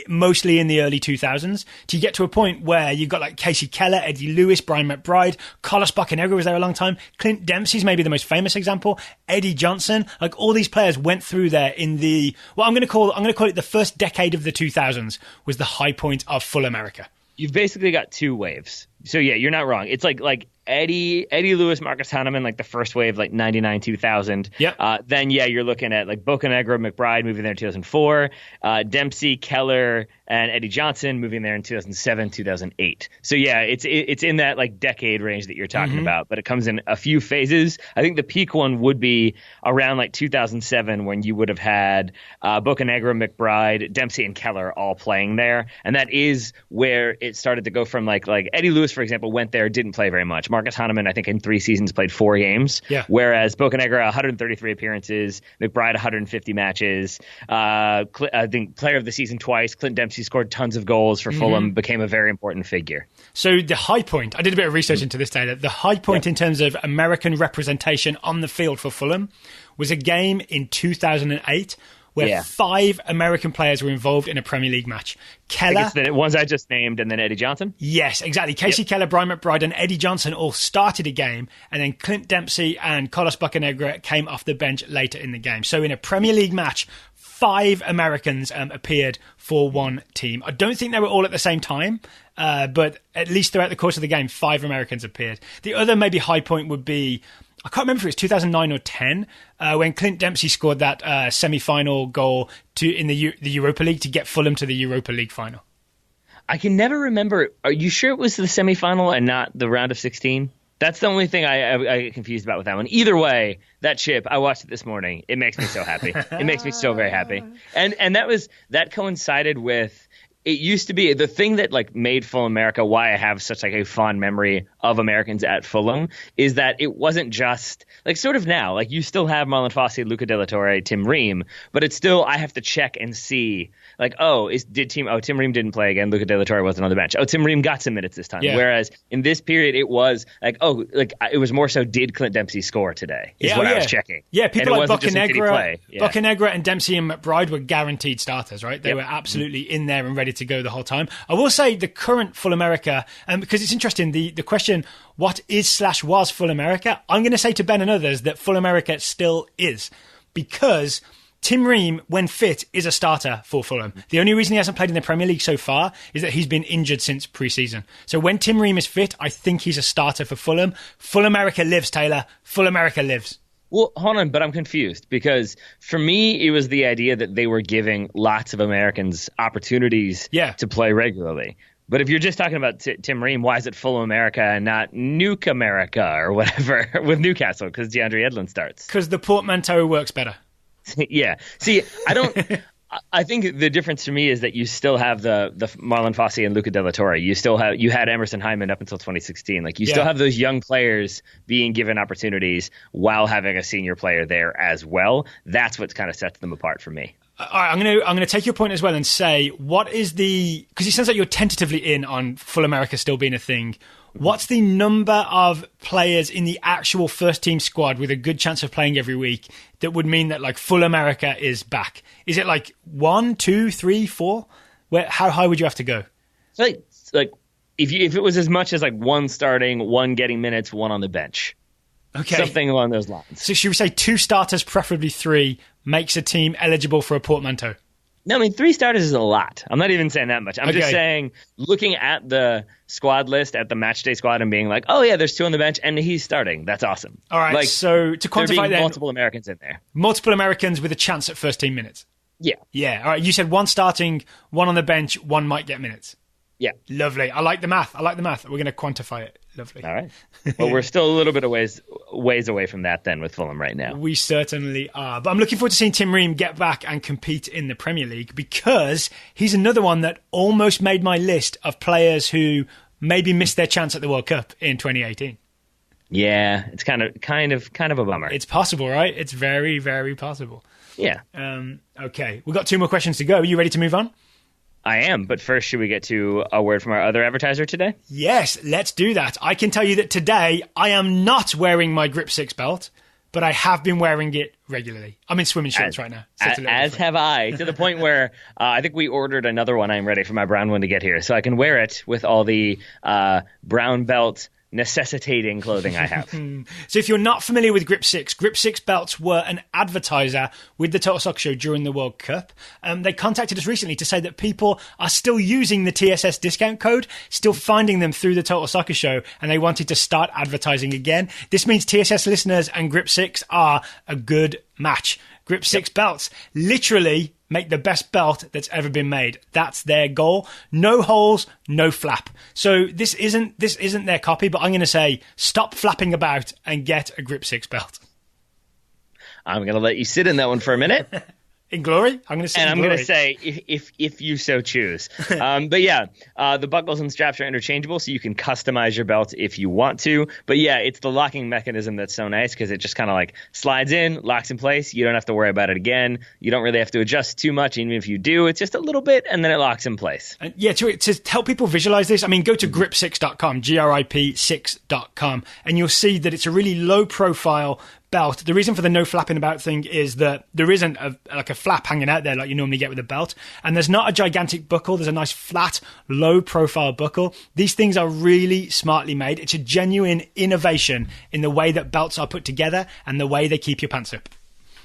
mostly in the early 2000s, to get to a point where you've got like Casey Keller, Eddie Lewis, Brian McBride, Carlos Bocanegra was there a long time, Clint Dempsey's maybe the most famous example, Eddie Johnson, like all these players went through there in the, what I'm going to call it the first decade of the 2000s was the high point of Fulhamerica. You've basically got two waves. So yeah, you're not wrong. It's like Eddie Lewis, Marcus Hahnemann, like the first wave, like 99, 2000. Yep. Then you're looking at like Bocanegra, McBride moving there in 2004, Dempsey, Keller, and Eddie Johnson moving there in 2007, 2008. So yeah, it's in that like decade range that you're talking about, but it comes in a few phases. I think the peak one would be around like 2007 when you would have had Bocanegra, McBride, Dempsey, and Keller all playing there, and that is where it started to go from like Eddie Lewis, for example, went there, didn't play very much. Marcus Hahnemann, I think in 3 seasons played 4 games. Yeah. Whereas Bocanegra, 133 appearances, McBride, 150 matches. I think player of the season twice. Clint Dempsey scored tons of goals for Fulham, became a very important figure. So the high point, I did a bit of research into this data, the high point in terms of American representation on the field for Fulham was a game in 2008 where 5 American players were involved in a Premier League match. Keller, it's the ones I just named, and then Eddie Johnson? Yes, exactly. Casey Keller, Brian McBride, and Eddie Johnson all started a game, and then Clint Dempsey and Carlos Bocanegra came off the bench later in the game. So in a Premier League match, 5 Americans appeared for one team. I don't think they were all at the same time, but at least throughout the course of the game, 5 Americans appeared. The other maybe high point would be, I can't remember if it was 2009 or 10, when Clint Dempsey scored that semi-final goal in the Europa League to get Fulham to the Europa League final. I can never remember. Are you sure it was the semi-final and not the round of 16? That's the only thing I get confused about with that one. Either way, that chip, I watched it this morning. It makes me so happy. It makes me so very happy. And that coincided with, it used to be the thing that like made Fulhamerica, why I have such like a fond memory of Americans at Fulham is that it wasn't just like sort of now, like you still have Marlon Fossey, Luca De La Torre, Tim Ream, but it's still, I have to check and see like, Tim Ream didn't play again. Luca De La Torre wasn't on the bench. Oh, Tim Ream got some minutes this time. Yeah. Whereas in this period, it was like, it was more so, did Clint Dempsey score today? Is what I was checking. Yeah, people like Bocanegra and Dempsey and McBride were guaranteed starters, right? They were absolutely in there and ready to go the whole time. I will say the current Fulhamerica, because it's interesting, the question, what is/was Fulhamerica? I'm going to say to Ben and others that Fulhamerica still is, because Tim Ream, when fit, is a starter for Fulham. The only reason he hasn't played in the Premier League so far is that he's been injured since pre-season. So when Tim Ream is fit, I think he's a starter for Fulham. Fulhamerica lives, Taylor. Fulhamerica lives. Well, hold on, but I'm confused because for me, it was the idea that they were giving lots of Americans opportunities to play regularly. But if you're just talking about Tim Ream, why is it Fulhamerica and not Nuke America or whatever with Newcastle? Because DeAndre Edlin starts. Because the portmanteau works better. Yeah. See, I think the difference to me is that you still have the Marlon Fossey and Luca De La Torre. You had Emerson Hyman up until 2016. Like you still have those young players being given opportunities while having a senior player there as well. That's what kind of sets them apart for me. All right, I'm going to take your point as well and say, what is because it sounds like you're tentatively in on Fulhamerica still being a thing. What's the number of players in the actual first team squad with a good chance of playing every week that would mean that like Fulhamerica is back? Is it like 1, 2, 3, 4? How high would you have to go? Like if it was as much as like 1 starting, 1 getting minutes, 1 on the bench. Okay. Something along those lines. So should we say 2 starters, preferably 3, makes a team eligible for a portmanteau? No, I mean, 3 starters is a lot. I'm not even saying that much. I'm just saying, looking at the squad list, at the matchday squad, and being like, oh, yeah, there's 2 on the bench, and he's starting. That's awesome. All right, like, so to quantify then, multiple Americans in there. Multiple Americans with a chance at first team minutes. Yeah. Yeah, all right, you said 1 starting, 1 on the bench, 1 might get minutes. Yeah. Lovely. I like the math. We're going to quantify it. Lovely. All right. Well, we're still a little bit of ways away from that then with Fulham right now. We certainly are. But I'm looking forward to seeing Tim Ream get back and compete in the Premier League because he's another one that almost made my list of players who maybe missed their chance at the World Cup in 2018. Yeah, it's kind of a bummer. It's possible, right? It's very, very possible. Yeah. Okay. We've got 2 more questions to go. Are you ready to move on? I am, but first, should we get to a word from our other advertiser today? Yes, let's do that. I can tell you that today I am not wearing my Grip 6 belt, but I have been wearing it regularly. I'm in swimming shorts right now. So as have I, to the point where I think we ordered another one. I'm ready for my brown one to get here, so I can wear it with all the brown belt necessitating clothing I have. So if you're not familiar with Grip 6 belts were an advertiser with the Total Soccer Show during the World Cup. They contacted us recently to say that people are still using the TSS discount code, still finding them through the Total Soccer Show, and they wanted to start advertising again. This means TSS listeners and Grip 6 are a good match. Grip 6 belts literally make the best belt that's ever been made. That's their goal. No holes, no flap. So this isn't their copy, but I'm going to say stop flapping about and get a Grip 6 belt. I'm going to let you sit in that one for a minute. In glory? I'm going to say. And I'm going to say, if you so choose. But yeah, the buckles and straps are interchangeable, so you can customize your belt if you want to. But yeah, it's the locking mechanism that's so nice because it just kind of like slides in, locks in place. You don't have to worry about it again. You don't really have to adjust too much. Even if you do, it's just a little bit, and then it locks in place. And yeah, to help people visualize this, I mean, go to grip6.com, grip6.com, and you'll see that it's a really low profile belt. The reason for the no flapping about thing is that there isn't a flap hanging out there like you normally get with a belt, and there's not a gigantic buckle. There's a nice flat, low profile buckle. These things are really smartly made. It's a genuine innovation in the way that belts are put together and the way they keep your pants up.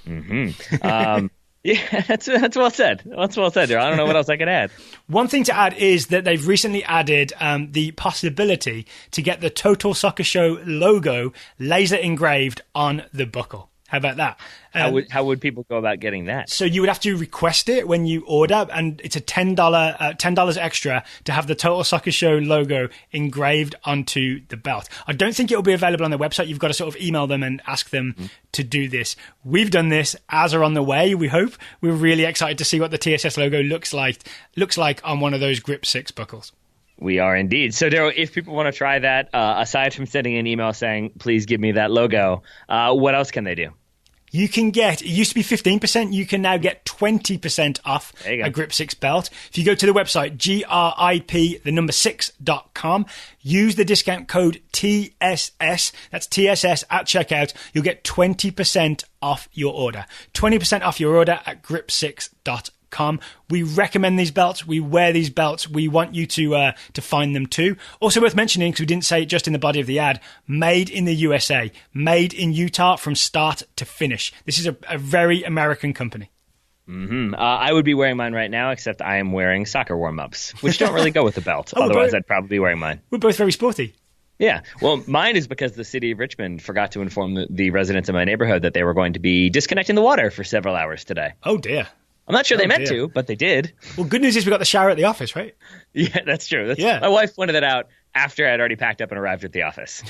Mm-hmm. Yeah, that's well said. That's well said there. I don't know what else I could add. One thing to add is that they've recently added the possibility to get the Total Soccer Show logo laser engraved on the buckle. How about that? How would people go about getting that? So you would have to request it when you order, and it's a $10 extra to have the Total Soccer Show logo engraved onto the belt. I don't think it will be available on their website. You've got to sort of email them and ask them to do this. We've done this. As are on the way, we hope. We're really excited to see what the TSS logo looks like on one of those Grip 6 buckles. We are indeed. So, Daryl, if people want to try that, aside from sending an email saying, please give me that logo, what else can they do? You can get, it used to be 15%, you can now get 20% off a Grip 6 belt. If you go to the website, grip6.com, use the discount code TSS, that's TSS at checkout, you'll get 20% off your order. 20% off your order at grip6.com. We recommend these belts. We wear these belts. We want you to find them too. Also worth mentioning, because we didn't say it just in the body of the ad, made in the USA, made in Utah from start to finish. This is a very American company. Mm-hmm. I would be wearing mine right now, except I am wearing soccer warm-ups, which don't really go with the belt. Otherwise, I'd probably be wearing mine. We're both very sporty. Yeah. Well, mine is because the city of Richmond forgot to inform the residents of my neighborhood that they were going to be disconnecting the water for several hours today. Oh, dear. I'm not sure they meant to, but they did. Well, good news is we got the shower at the office, right? Yeah, that's true. My wife pointed that out after I'd already packed up and arrived at the office.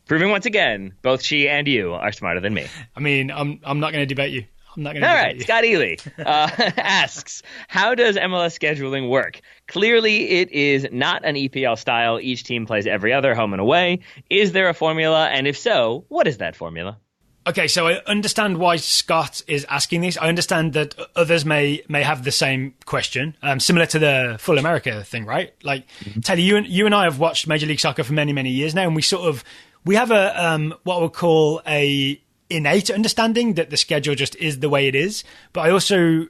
Proving once again, both she and you are smarter than me. I mean, I'm not going to debate you. All right, Scott Ely asks, how does MLS scheduling work? Clearly, it is not an EPL style. Each team plays every other, home and away. Is there a formula? And if so, what is that formula? Okay, so I understand why Scott is asking this. I understand that others may have the same question, similar to the Fulhamerica thing, right? Like, Teddy, you and I have watched Major League Soccer for many, many years now, and we have a what we'll call a innate understanding that the schedule just is the way it is. But I'll see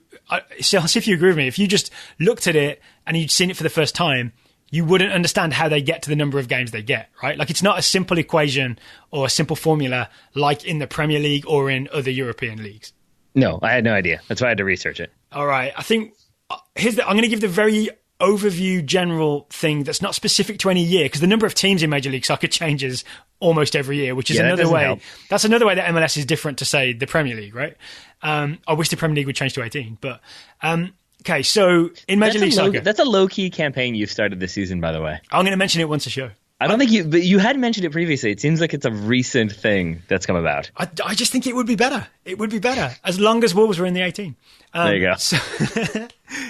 if you agree with me. If you just looked at it and you'd seen it for the first time, you wouldn't understand how they get to the number of games they get, right? Like, it's not a simple equation or a simple formula like in the Premier League or in other European leagues. No, I had no idea. That's why I had to research it. All right. I think I'm going to give the very overview general thing that's not specific to any year, because the number of teams in Major League Soccer changes almost every year, which is another way. Help. That's another way that MLS is different to, say, the Premier League, right? I wish the Premier League would change to 18, but... Okay, so in Major League Soccer... That's a low-key campaign you've started this season, by the way. I'm going to mention it once a show. I don't think but you had mentioned it previously. It seems like it's a recent thing that's come about. I just think it would be better. It would be better, as long as Wolves were in the 18. There you go.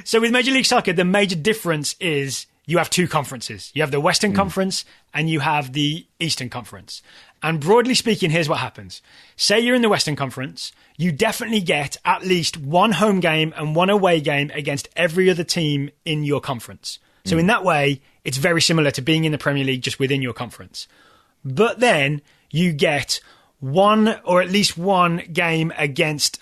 So with Major League Soccer, the major difference is you have two conferences. You have the Western Conference and you have the Eastern Conference. And broadly speaking, here's what happens. Say you're in the Western Conference, you definitely get at least one home game and one away game against every other team in your conference. So in that way, it's very similar to being in the Premier League just within your conference. But then you get one or at least one game against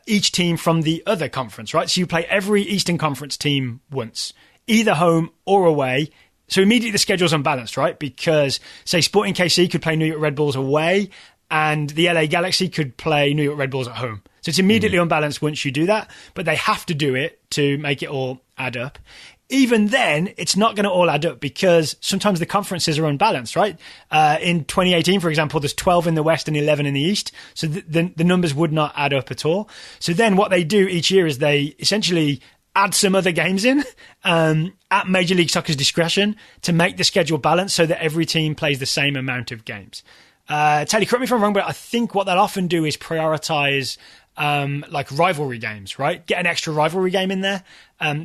each team from the other conference, right? So you play every Eastern Conference team once, either home or away. So immediately the schedule's unbalanced, right? Because, say, Sporting KC could play New York Red Bulls away and the LA Galaxy could play New York Red Bulls at home. So it's immediately unbalanced once you do that, but they have to do it to make it all add up. Even then, it's not going to all add up because sometimes the conferences are unbalanced, right? In 2018, for example, there's 12 in the West and 11 in the East. So the numbers would not add up at all. So then what they do each year is they essentially add some other games in at Major League Soccer's discretion to make the schedule balanced so that every team plays the same amount of games. Tally, correct me if I'm wrong, but I think what they'll often do is prioritize like rivalry games, right? Get an extra rivalry game in there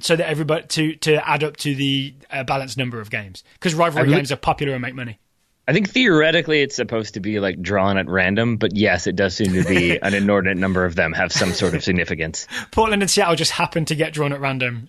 so that everybody to add up to the balanced number of games, because rivalry games are popular and make money. I think theoretically it's supposed to be like drawn at random, but yes, it does seem to be an inordinate number of them have some sort of significance. Portland and Seattle just happen to get drawn at random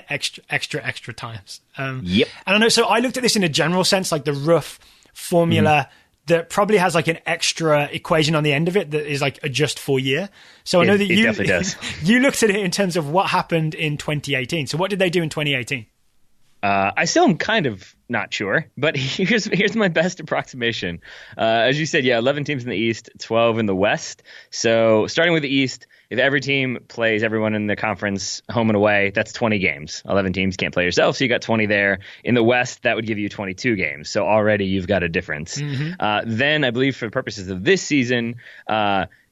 extra times. Yep. And I know, so I looked at this in a general sense, like the rough formula that probably has like an extra equation on the end of it that is like adjust for year. So I know that you definitely does. You looked at it in terms of what happened in 2018. So what did they do in 2018? I still am kind of not sure, but here's my best approximation. As you said, 11 teams in the East, 12 in the West. So starting with the East, if every team plays everyone in the conference home and away, that's 20 games. 11 teams can't play yourself, so you got 20 there. In the West, that would give you 22 games. So already you've got a difference. Then I believe for purposes of this season,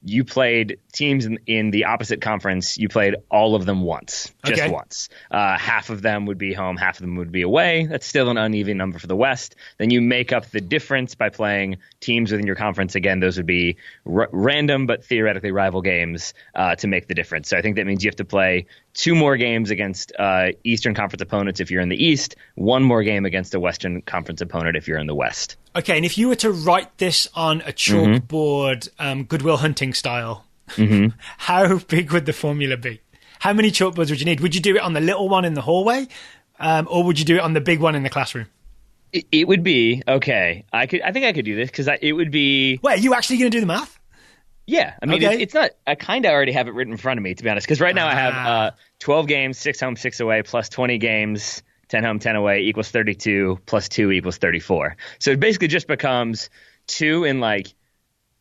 you played teams in the opposite conference. You played all of them once, just once. Half of them would be home, half of them would be away. That's still an uneven even number for the West. Then you make up the difference by playing teams within your conference. Again, those would be random but theoretically rival games to make the difference. So I think that means you have to play 2 more games against Eastern Conference opponents if you're in the East, 1 more game against a Western Conference opponent if you're in the West. Okay, and if you were to write this on a chalkboard, Goodwill Hunting style, how big would the formula be? How many chalkboards would you need? Would you do it on the little one in the hallway, or would you do it on the big one in the classroom? It would be okay. I think I could do this because it would be. Wait, are you actually going to do the math? Yeah, I mean, it's not. I kind of already have it written in front of me, to be honest. Because right now I have 12 games, 6 home, 6 away, plus 20 games, 10 home, 10 away equals 32, plus 2 equals 34. So it basically just becomes 2 in like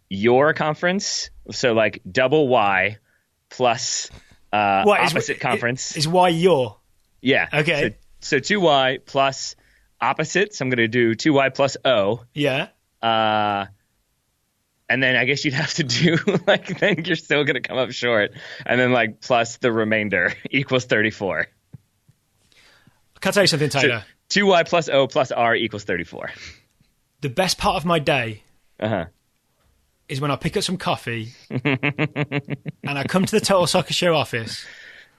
your conference. So like double Y plus. Opposite conference. Is Y your? Yeah. Okay. So 2Y plus opposite. So I'm going to do 2Y plus O. Yeah. And then I guess you'd have to do like, then you're still going to come up short. And then like plus the remainder equals 34. Can I tell you something, Taylor? So 2Y plus O plus R equals 34. The best part of my day is when I pick up some coffee and I come to the Total Soccer Show office.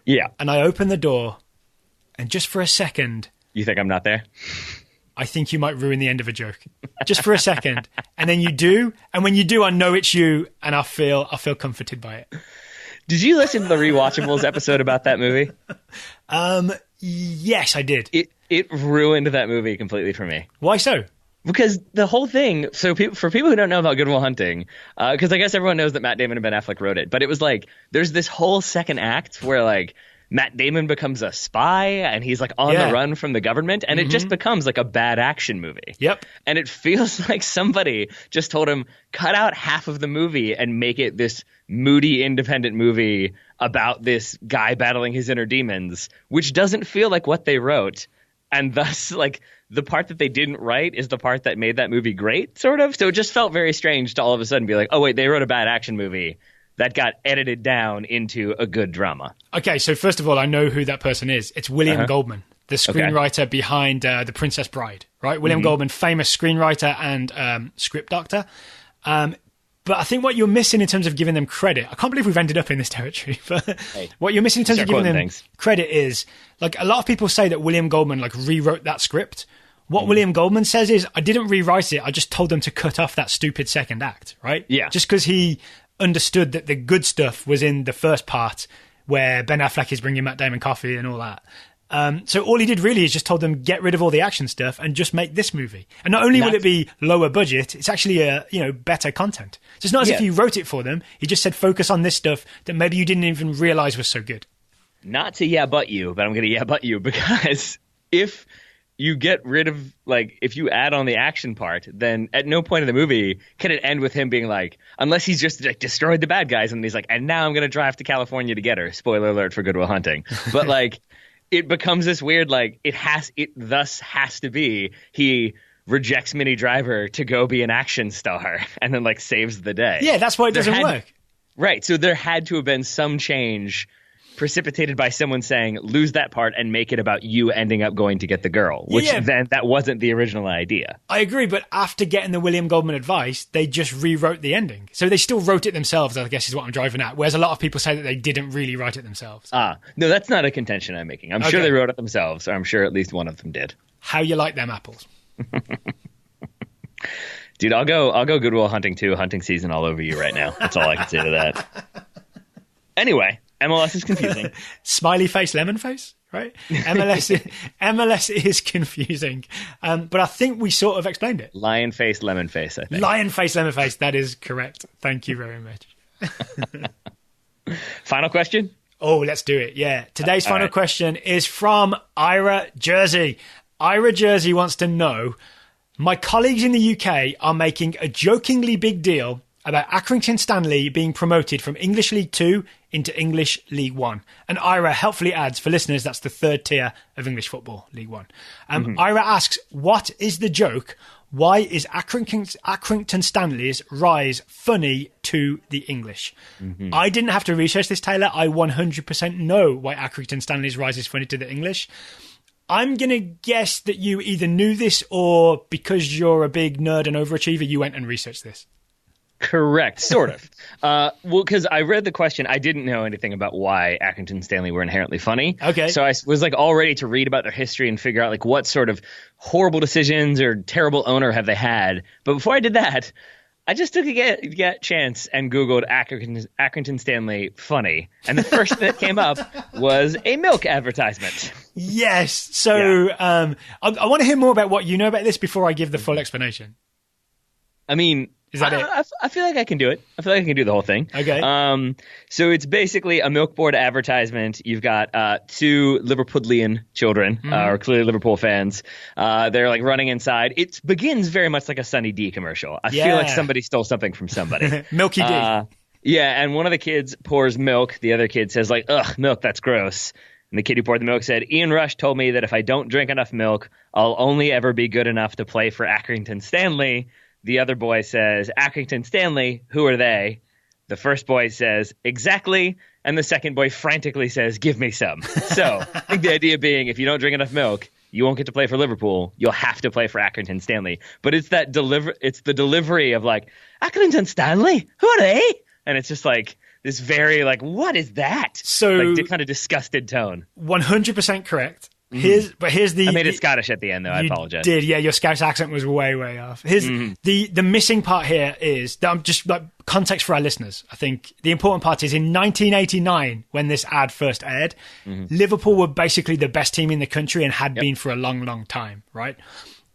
Yeah. And I open the door, and just for a second... You think I'm not there? I think you might ruin the end of a joke. Just for a second. And then you do, and when you do, I know it's you, and I feel comforted by it. Did you listen to the Rewatchables episode about that movie? Yes, I did. It ruined that movie completely for me. Why so? Because the whole thing, so for people who don't know about Good Will Hunting, because I guess everyone knows that Matt Damon and Ben Affleck wrote it, but it was like, there's this whole second act where like Matt Damon becomes a spy and he's like on the run from the government, and it just becomes like a bad action movie. Yep. And it feels like somebody just told him, cut out half of the movie and make it this moody independent movie about this guy battling his inner demons, which doesn't feel like what they wrote. And thus, like, the part that they didn't write is the part that made that movie great, sort of. So it just felt very strange to all of a sudden be like, oh, wait, they wrote a bad action movie that got edited down into a good drama. Okay, so first of all, I know who that person is. It's William Goldman, the screenwriter behind The Princess Bride, right? William Goldman, famous screenwriter and script doctor. But I think what you're missing in terms of giving them credit, I can't believe we've ended up in this territory, but what you're missing in terms of giving them credit is, like, a lot of people say that William Goldman, like, rewrote that script. What William Goldman says is, I didn't rewrite it, I just told them to cut off that stupid second act, right? Yeah. Just because he understood that the good stuff was in the first part, where Ben Affleck is bringing Matt Damon coffee and all that. So all he did really is just told them, get rid of all the action stuff and just make this movie. And not only will it be lower budget, it's actually better content. So it's not as if he wrote it for them. He just said, focus on this stuff that maybe you didn't even realize was so good. Not to but I'm going to but you, because if you get rid of, like, if you add on the action part, then at no point in the movie can it end with him being like, unless he's just like destroyed the bad guys and he's like, and now I'm going to drive to California to get her. Spoiler alert for Good Will Hunting. But like, it becomes this weird, like, it thus has to be he rejects Minnie Driver to go be an action star and then, like, saves the day. Yeah, that's why it doesn't work. Right. So there had to have been some change precipitated by someone saying, lose that part and make it about you ending up going to get the girl, which then that wasn't the original idea. I agree, but after getting the William Goldman advice, they just rewrote the ending. So they still wrote it themselves, I guess is what I'm driving at, whereas a lot of people say that they didn't really write it themselves. No, that's not a contention I'm making. I'm sure they wrote it themselves, or I'm sure at least one of them did. How you like them apples? Dude, I'll go Good Will Hunting 2, hunting season all over you right now. That's all I can say to that. Anyway, MLS is confusing. Smiley face, lemon face, right? MLS is confusing. But I think we sort of explained it. Lion face, lemon face, I think. Lion face, lemon face. That is correct. Thank you very much. Final question? Oh, let's do it. Yeah. Today's final question is from Ira Jersey. Ira Jersey wants to know, my colleagues in the UK are making a jokingly big deal about Accrington Stanley being promoted from English League 2 into English League 1. And Ira helpfully adds, for listeners, that's the third tier of English football, League 1. Ira asks, what is the joke? Why is Accrington Stanley's rise funny to the English? I didn't have to research this, Taylor. I 100% know why Accrington Stanley's rise is funny to the English. I'm going to guess that you either knew this or because you're a big nerd and overachiever, you went and researched this. Correct, sort of. Well, because I read the question, I didn't know anything about why Accrington Stanley were inherently funny. Okay. So I was like all ready to read about their history and figure out like what sort of horrible decisions or terrible owner have they had. But before I did that, I just took a chance and Googled Accrington Stanley funny. And the first thing that came up was a milk advertisement. Yes. So I want to hear more about what you know about this before I give the full explanation. I mean... Is that it? I feel like I can do it. I feel like I can do the whole thing. Okay. So it's basically a milk board advertisement. You've got two Liverpudlian children, or clearly Liverpool fans. They're like running inside. It begins very much like a Sunny D commercial. I feel like somebody stole something from somebody. Milky D. Yeah, and one of the kids pours milk. The other kid says like, "Ugh, milk, that's gross." And the kid who poured the milk said, "Ian Rush told me that if I don't drink enough milk, I'll only ever be good enough to play for Accrington Stanley." The other boy says, "Accrington Stanley, who are they?" The first boy says, "Exactly." And the second boy frantically says, "Give me some." So I think the idea being if you don't drink enough milk, you won't get to play for Liverpool. You'll have to play for Accrington Stanley. But it's that it's the delivery of like, "Accrington Stanley, who are they?" And it's just like this very like, what is that? So like kind of disgusted tone. 100% correct. Here's the. I made it Scottish at the end, though. I apologize. Did, yeah? Your Scouse accent was way off. The missing part here is that I'm just like context for our listeners. I think the important part is in 1989 when this ad first aired, Liverpool were basically the best team in the country and had been for a long time, right?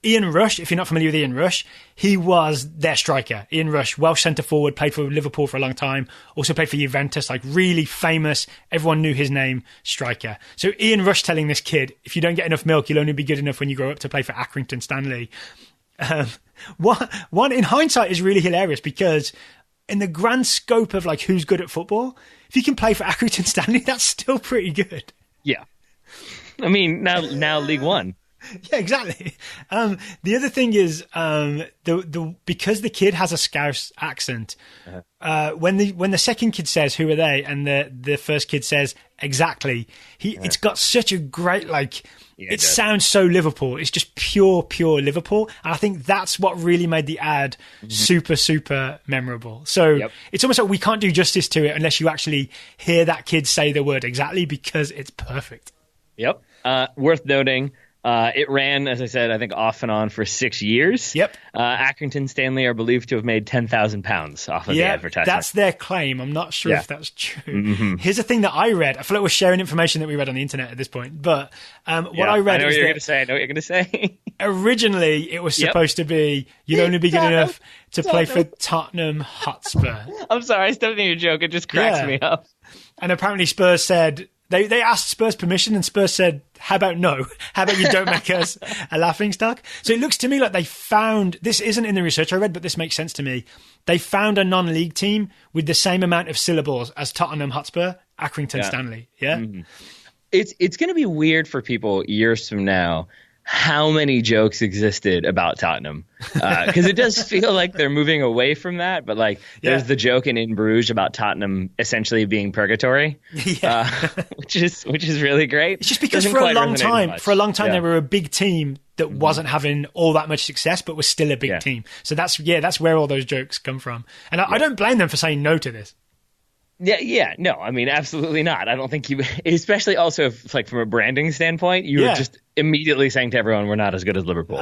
Ian Rush, if you're not familiar with Ian Rush, he was their striker. Ian Rush, Welsh centre forward, played for Liverpool for a long time, also played for Juventus, like really famous, everyone knew his name, striker. So Ian Rush telling this kid, if you don't get enough milk, you'll only be good enough when you grow up to play for Accrington Stanley. One in hindsight is really hilarious because in the grand scope of like who's good at football, if you can play for Accrington Stanley, that's still pretty good. Yeah. I mean, now League One. Yeah, exactly. The other thing is because the kid has a Scouse accent, when the second kid says "who are they?" and the first kid says "exactly," it's got such a great it sounds so Liverpool. It's just pure Liverpool, and I think that's what really made the ad super memorable. So it's almost like we can't do justice to it unless you actually hear that kid say the word "exactly" because it's perfect. Yep. Worth noting. It ran, as I said, I think off and on for 6 years. Yep. Accrington Stanley are believed to have made £10,000 off of the advertisement. That's their claim. I'm not sure if that's true. Here's the thing that I read. I feel like we're sharing information that we read on the internet at this point. But what I read I know what you're going to say. I know what you're going to say. Originally, it was supposed to be you'd only be good enough to play for Tottenham Hotspur. I'm sorry. I stepped in your joke. It just cracks me up. And apparently Spurs said... They asked Spurs permission and Spurs said, how about no? How about you don't make us a laughingstock? So it looks to me like they found, this isn't in the research I read, but this makes sense to me. They found a non-league team with the same amount of syllables as Tottenham Hotspur, Accrington Stanley. Yeah. It's going to be weird for people years from now how many jokes existed about Tottenham, because it does feel like they're moving away from that. But like, there's the joke in Bruges about Tottenham essentially being purgatory, which is really great. It's just because for a long time, they were a big team that wasn't having all that much success, but was still a big team. So that's where all those jokes come from. And I don't blame them for saying no to this. No, I mean, absolutely not. I don't think especially also if, like from a branding standpoint, you were just immediately saying to everyone, we're not as good as Liverpool.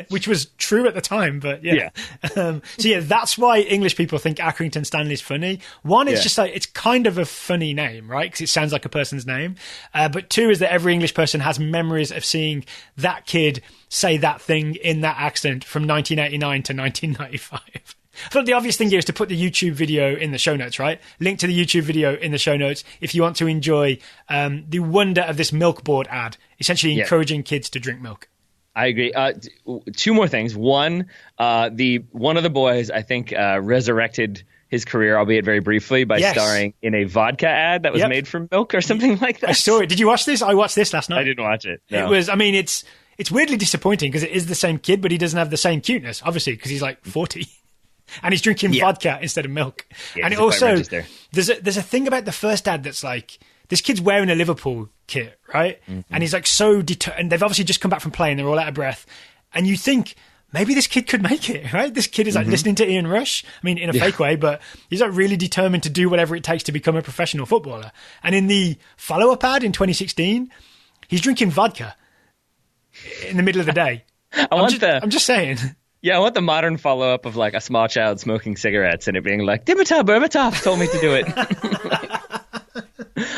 Which was true at the time, but that's why English people think Accrington Stanley's funny. One, it's just like, it's kind of a funny name, right? Because it sounds like a person's name. But two is that every English person has memories of seeing that kid say that thing in that accent from 1989 to 1995. I thought the obvious thing here is to put the YouTube video in the show notes, right? Link to the YouTube video in the show notes if you want to enjoy the wonder of this milk board ad, essentially encouraging kids to drink milk. I agree. Two more things. One of the boys, I think, resurrected his career, albeit very briefly, by starring in a vodka ad that was made from milk or something like that. I saw it. Did you watch this? I watched this last night. I didn't watch it. No. It's weirdly disappointing because it is the same kid, but he doesn't have the same cuteness, obviously, because he's like 40. And he's drinking vodka instead of milk. Yeah, and it also, there's a thing about the first ad that's like, this kid's wearing a Liverpool kit, right? Mm-hmm. And he's like so and they've obviously just come back from playing. They're all out of breath. And you think, maybe this kid could make it, right? This kid is like listening to Ian Rush. I mean, in a fake way, but he's like really determined to do whatever it takes to become a professional footballer. And in the follow-up ad in 2016, he's drinking vodka in the middle of the day. I'm just saying. Yeah, I want the modern follow-up of like a small child smoking cigarettes and it being like, Dimitar Berbatov told me to do it.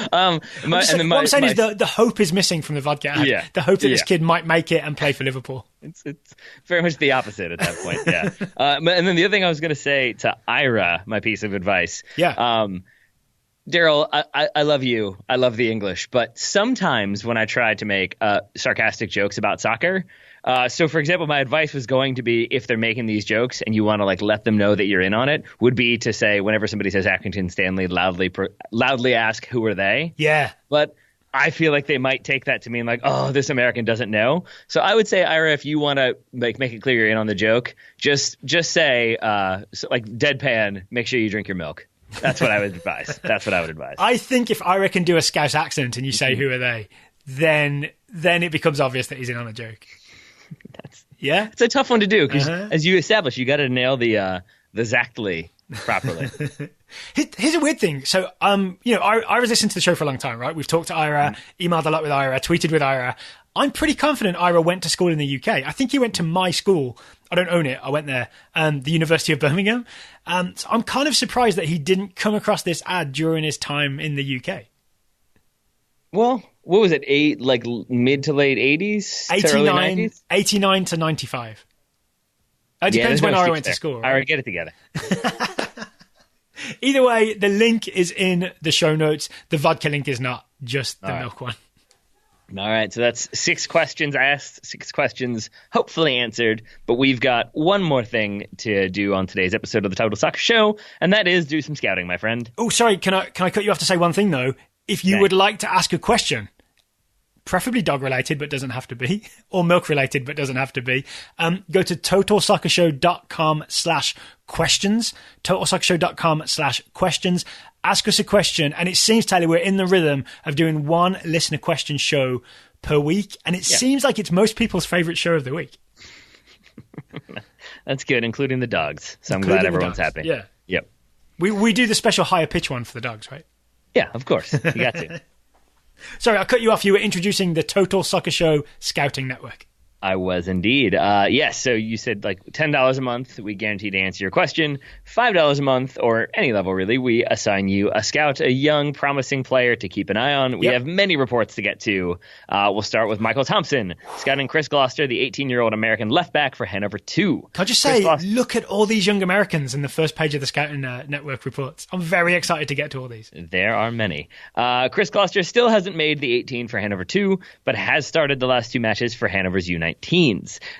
What I'm saying is the hope is missing from the vodka ad. Yeah. The hope that this kid might make it and play for Liverpool. It's very much the opposite at that point, yeah. And then the other thing I was going to say to Ira, my piece of advice. Yeah. Daryl, I love you. I love the English. But sometimes when I try to make sarcastic jokes about soccer, so for example, my advice was going to be, if they're making these jokes and you want to like let them know that you're in on it, would be to say, whenever somebody says Accrington Stanley, loudly ask, who are they? Yeah. But I feel like they might take that to mean like, oh, this American doesn't know. So I would say, Ira, if you want to make it clear you're in on the joke, just say like deadpan, make sure you drink your milk. That's what I would advise. I think if Ira can do a Scouse accent and you say, who are they, then it becomes obvious that he's in on a joke. Yeah, it's a tough one to do because, as you established, you got to nail the exactly properly. Here's a weird thing. So, Ira's listened to the show for a long time, right? We've talked to Ira, emailed a lot with Ira, tweeted with Ira. I'm pretty confident Ira went to school in the UK. I think he went to my school. I don't own it. I went there, the University of Birmingham. So I'm kind of surprised that he didn't come across this ad during his time in the UK. Well, what was it? Mid to late 80s? 89 to 95. It depends when Ira went to school. Right? Ira, get it together. Either way, the link is in the show notes. The vodka link is not, just the milk one. All right, so that's 6 questions asked, 6 questions hopefully answered, but we've got one more thing to do on today's episode of the Total Soccer Show, and that is do some scouting, my friend. Oh, sorry, can I cut you off to say one thing, though? If you would like to ask a question, preferably dog-related, but doesn't have to be, or milk-related, but doesn't have to be, go to totalsoccershow.com/questions, totalsoccershow.com/questions. Ask us a question, and it seems, Taylor, we're in the rhythm of doing one listener question show per week, and it seems like it's most people's favorite show of the week. That's good, including the dogs. So I'm glad everyone's happy. Yeah. Yep. We do the special higher pitch one for the dogs, right? Yeah, of course. You got to. Sorry, I cut you off. You were introducing the Total Soccer Show Scouting Network. I was indeed. Yes, so you said like $10 a month, we guarantee to answer your question. $5 a month, or any level really, we assign you a scout, a young, promising player to keep an eye on. We have many reports to get to. We'll start with Michael Thompson, scouting Chris Gloucester, the 18-year-old American left back for Hanover 2. Can I just say, look at all these young Americans in the first page of the Scouting Network reports. I'm very excited to get to all these. There are many. Chris Gloucester still hasn't made the 18 for Hanover 2, but has started the last 2 matches for Hanover's U19.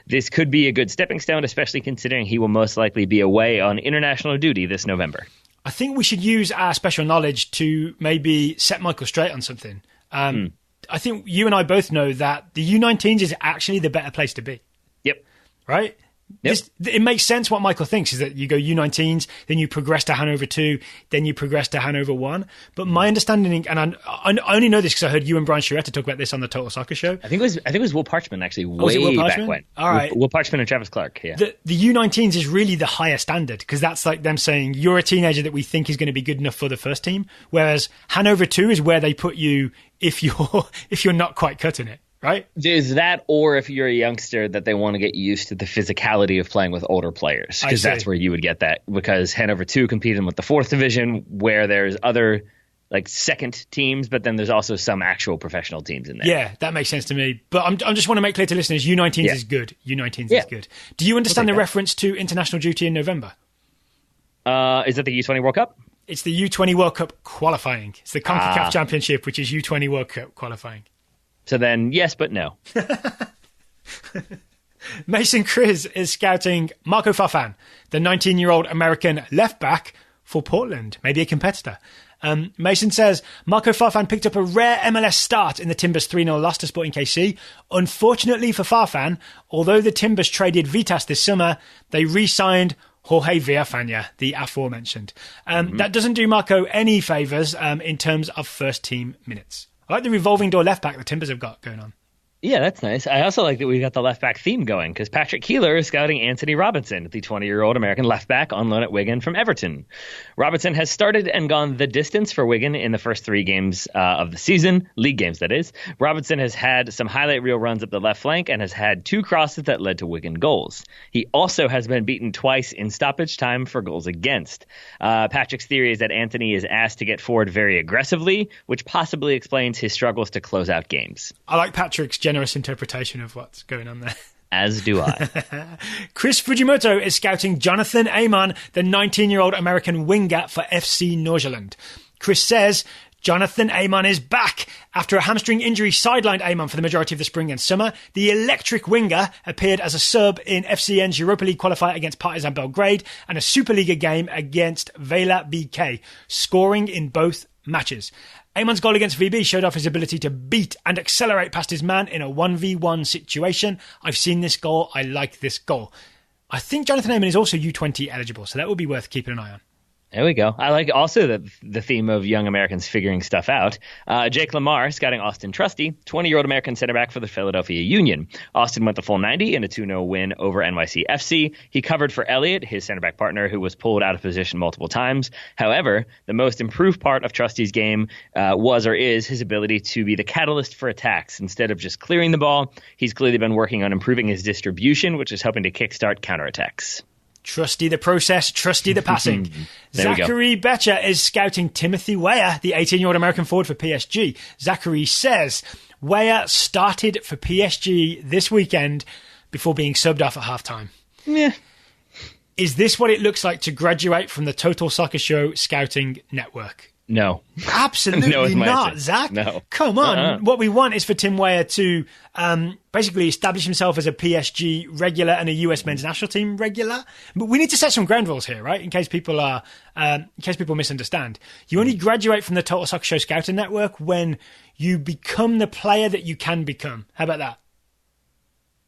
This could be a good stepping stone, especially considering he will most likely be away on international duty this November. I think we should use our special knowledge to maybe set Michael straight on something. I think you and I both know that the U19s is actually the better place to be. Yep. Right? Yep. It makes sense what Michael thinks, is that you go U19s, then you progress to Hanover 2, then you progress to Hanover 1. But my understanding, and I only know this because I heard you and Brian Sciaretta talk about this on the Total Soccer Show. I think it was Will Parchman, actually, way back when. All right. Will Parchman and Travis Clark, yeah. The U19s is really the higher standard, because that's like them saying, you're a teenager that we think is going to be good enough for the first team, whereas Hanover 2 is where they put you if you're not quite cutting it. Right? There's that, or if you're a youngster that they want to get used to the physicality of playing with older players, because that's where you would get that, because Hanover 2 competed with the 4th division, where there's other like second teams, but then there's also some actual professional teams in there. Yeah, that makes sense to me. But I just want to make clear to listeners, U19s is good. U19s is good. Do you understand the reference to international duty in November? Is that the U20 World Cup? It's the U20 World Cup qualifying. It's the CONCACAF Championship, which is U20 World Cup qualifying. So then, yes, but no. Mason Kriz is scouting Marco Farfan, the 19-year-old American left back for Portland, maybe a competitor. Mason says, Marco Farfan picked up a rare MLS start in the Timbers 3-0 loss to Sporting KC. Unfortunately for Farfan, although the Timbers traded Vitas this summer, they re-signed Jorge Villafaña, the aforementioned. That doesn't do Marco any favours in terms of first-team minutes. I like the revolving door left-back the Timbers have got going on. Yeah, that's nice. I also like that we got the left back theme going because Patrick Keeler is scouting Anthony Robinson, the 20-year-old American left back on loan at Wigan from Everton. Robinson has started and gone the distance for Wigan in the first 3 games of the season, league games that is. Robinson has had some highlight reel runs up the left flank and has had 2 crosses that led to Wigan goals. He also has been beaten twice in stoppage time for goals against. Patrick's theory is that Anthony is asked to get forward very aggressively, which possibly explains his struggles to close out games. I like Patrick's generous interpretation of what's going on there. As do I. Chris Fujimoto is scouting Jonathan Amon, the 19-year-old American winger for FC Nordsjælland. Chris says Jonathan Amon is back. After a hamstring injury sidelined Amon for the majority of the spring and summer, the electric winger appeared as a sub in FCN's Europa League qualifier against Partizan Belgrade and a Superliga game against Vela BK, scoring in both matches. Amon's goal against VB showed off his ability to beat and accelerate past his man in a 1v1 situation. I've seen this goal. I like this goal. I think Jonathan Amon is also U20 eligible, so that would be worth keeping an eye on. There we go. I like also the theme of young Americans figuring stuff out. Jake Lamar scouting Austin Trusty, 20-year-old American center back for the Philadelphia Union. Austin went the full 90 in a 2-0 win over NYC FC. He covered for Elliott, his center back partner, who was pulled out of position multiple times. However, the most improved part of Trusty's game was or is his ability to be the catalyst for attacks. Instead of just clearing the ball, he's clearly been working on improving his distribution, which is helping to kickstart counterattacks. Trusty the process, trusty the passing. Zachary Betcher is scouting Timothy Weah, the 18-year-old American forward for PSG. Zachary says Weah started for PSG this weekend before being subbed off at halftime. Yeah. Is this what it looks like to graduate from the Total Soccer Show scouting network? No. Absolutely no not, answer. Zach. No. Come on. What we want is for Tim Weah to basically establish himself as a PSG regular and a US men's national team regular. But we need to set some ground rules here, right? In case people misunderstand. You only graduate from the Total Soccer Show scouting network when you become the player that you can become. How about that?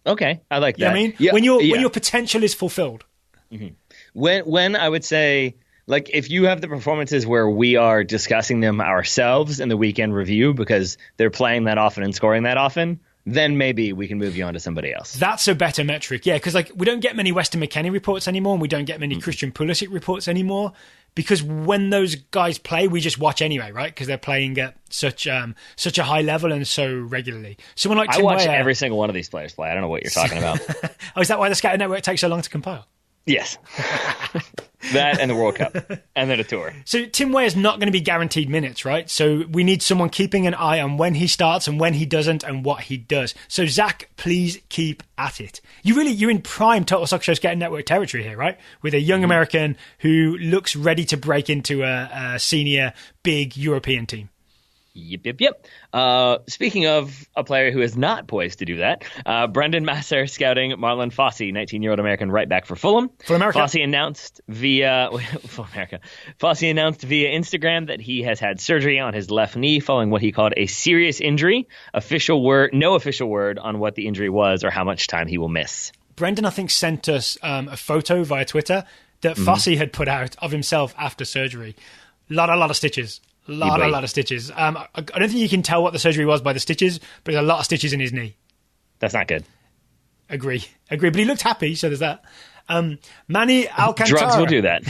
Okay, I like that. You know what I mean? Yeah, when your potential is fulfilled. Mm-hmm. When I would say, like, if you have the performances where we are discussing them ourselves in the weekend review because they're playing that often and scoring that often, then maybe we can move you on to somebody else. That's a better metric, yeah, because like we don't get many Weston McKennie reports anymore, and we don't get many Christian Pulisic reports anymore, because when those guys play, we just watch anyway, right? Because they're playing at such a high level and so regularly. Someone like Tim I watch Weah, every single one of these players play. I don't know what you're talking about. Oh, is that why the scouting network takes so long to compile? Yes. That and the World Cup. And then a tour. So Tim Weah is not going to be guaranteed minutes, right? So we need someone keeping an eye on when he starts and when he doesn't and what he does. So Zach, please keep at it. You're in prime Total Soccer Show Scouting Network territory here, right? With a young American who looks ready to break into a senior big European team. Yep. Speaking of a player who is not poised to do that, Brendan Masser scouting Marlon Fossey, 19-year-old American right back for Fulham. Fossey announced via Instagram that he has had surgery on his left knee following what he called a serious injury. No official word on what the injury was or how much time he will miss. Brendan, I think, sent us a photo via Twitter that Fossey had put out of himself after surgery. A lot of stitches. A lot of stitches. I don't think you can tell what the surgery was by the stitches, but there's a lot of stitches in his knee. That's not good. Agree. But he looked happy, so there's that. Manny Alcantara. Drugs will do that.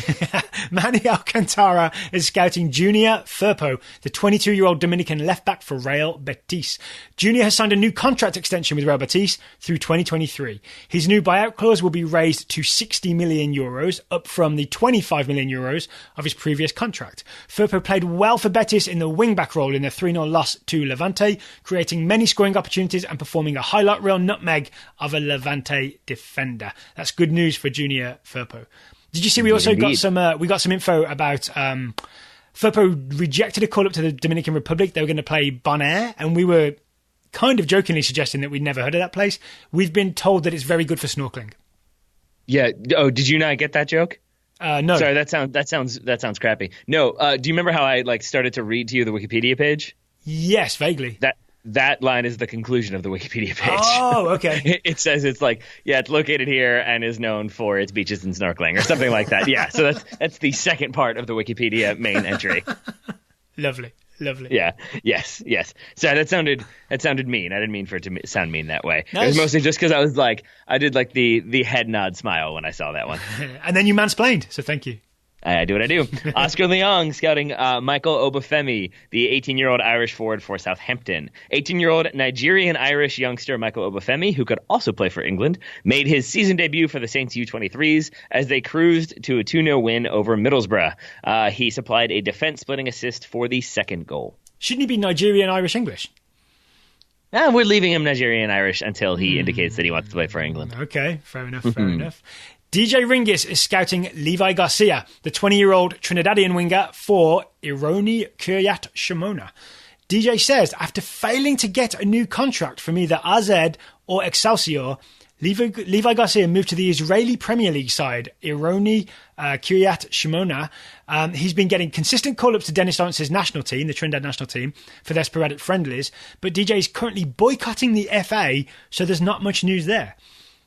Manny Alcantara is scouting Junior Firpo, the 22-year-old Dominican left-back for Real Betis. Junior has signed a new contract extension with Real Betis through 2023. His new buyout clause will be raised to 60 million euros, up from the 25 million euros of his previous contract. Firpo played well for Betis in the wing-back role in their 3-0 loss to Levante, creating many scoring opportunities and performing a highlight reel nutmeg of a Levante defender. That's good news for Junior Firpo. Did you see we also got some info about Firpo rejected a call up to the Dominican Republic. They were going to play Bonaire, and we were kind of jokingly suggesting that we'd never heard of that place. We've been told that it's very good for snorkeling. Yeah. Oh, did you not get that joke? No. Sorry, that sounds crappy. No. Do you remember how I started to read to you the Wikipedia page? Yes, vaguely. That line is the conclusion of the Wikipedia page. Oh, okay. It says it's located here and is known for its beaches and snorkeling or something like that. Yeah, so that's the second part of the Wikipedia main entry. Lovely. Yeah. Yes. So that sounded mean. I didn't mean for it to sound mean that way. Nice. It was mostly just because I did the head nod smile when I saw that one. And then you mansplained, so thank you. I do what I do. Oscar Leong scouting Michael Obafemi, the 18-year-old Irish forward for Southampton. 18-year-old Nigerian-Irish youngster Michael Obafemi, who could also play for England, made his season debut for the Saints U23s as they cruised to a 2-0 win over Middlesbrough. He supplied a defense-splitting assist for the second goal. Shouldn't he be Nigerian-Irish-English? We're leaving him Nigerian-Irish until he indicates that he wants to play for England. Okay, fair enough. DJ Ringis is scouting Levi Garcia, the 20-year-old Trinidadian winger for Ironi Kiryat Shimona. DJ says, after failing to get a new contract from either AZ or Excelsior, Levi Garcia moved to the Israeli Premier League side, Ironi Kiryat Shimona. He's been getting consistent call-ups to Dennis Lawrence's national team, the Trinidad national team, for their sporadic friendlies, but DJ is currently boycotting the FA, so there's not much news there.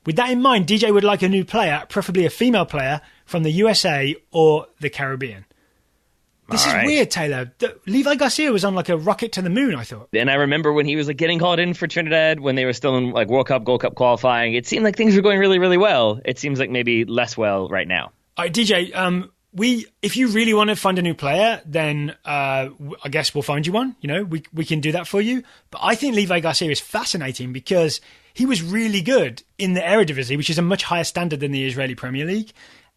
With that in mind, DJ would like a new player, preferably a female player, from the USA or the Caribbean. This is weird, Taylor. Levi Garcia was on a rocket to the moon, I thought. And I remember when he was getting called in for Trinidad, when they were still in World Cup, Gold Cup qualifying, it seemed like things were going really, really well. It seems like maybe less well right now. All right, DJ, if you really want to find a new player, then I guess we'll find you one. We can do that for you. But I think Levi Garcia is fascinating because he was really good in the Eredivisie, which is a much higher standard than the Israeli Premier League.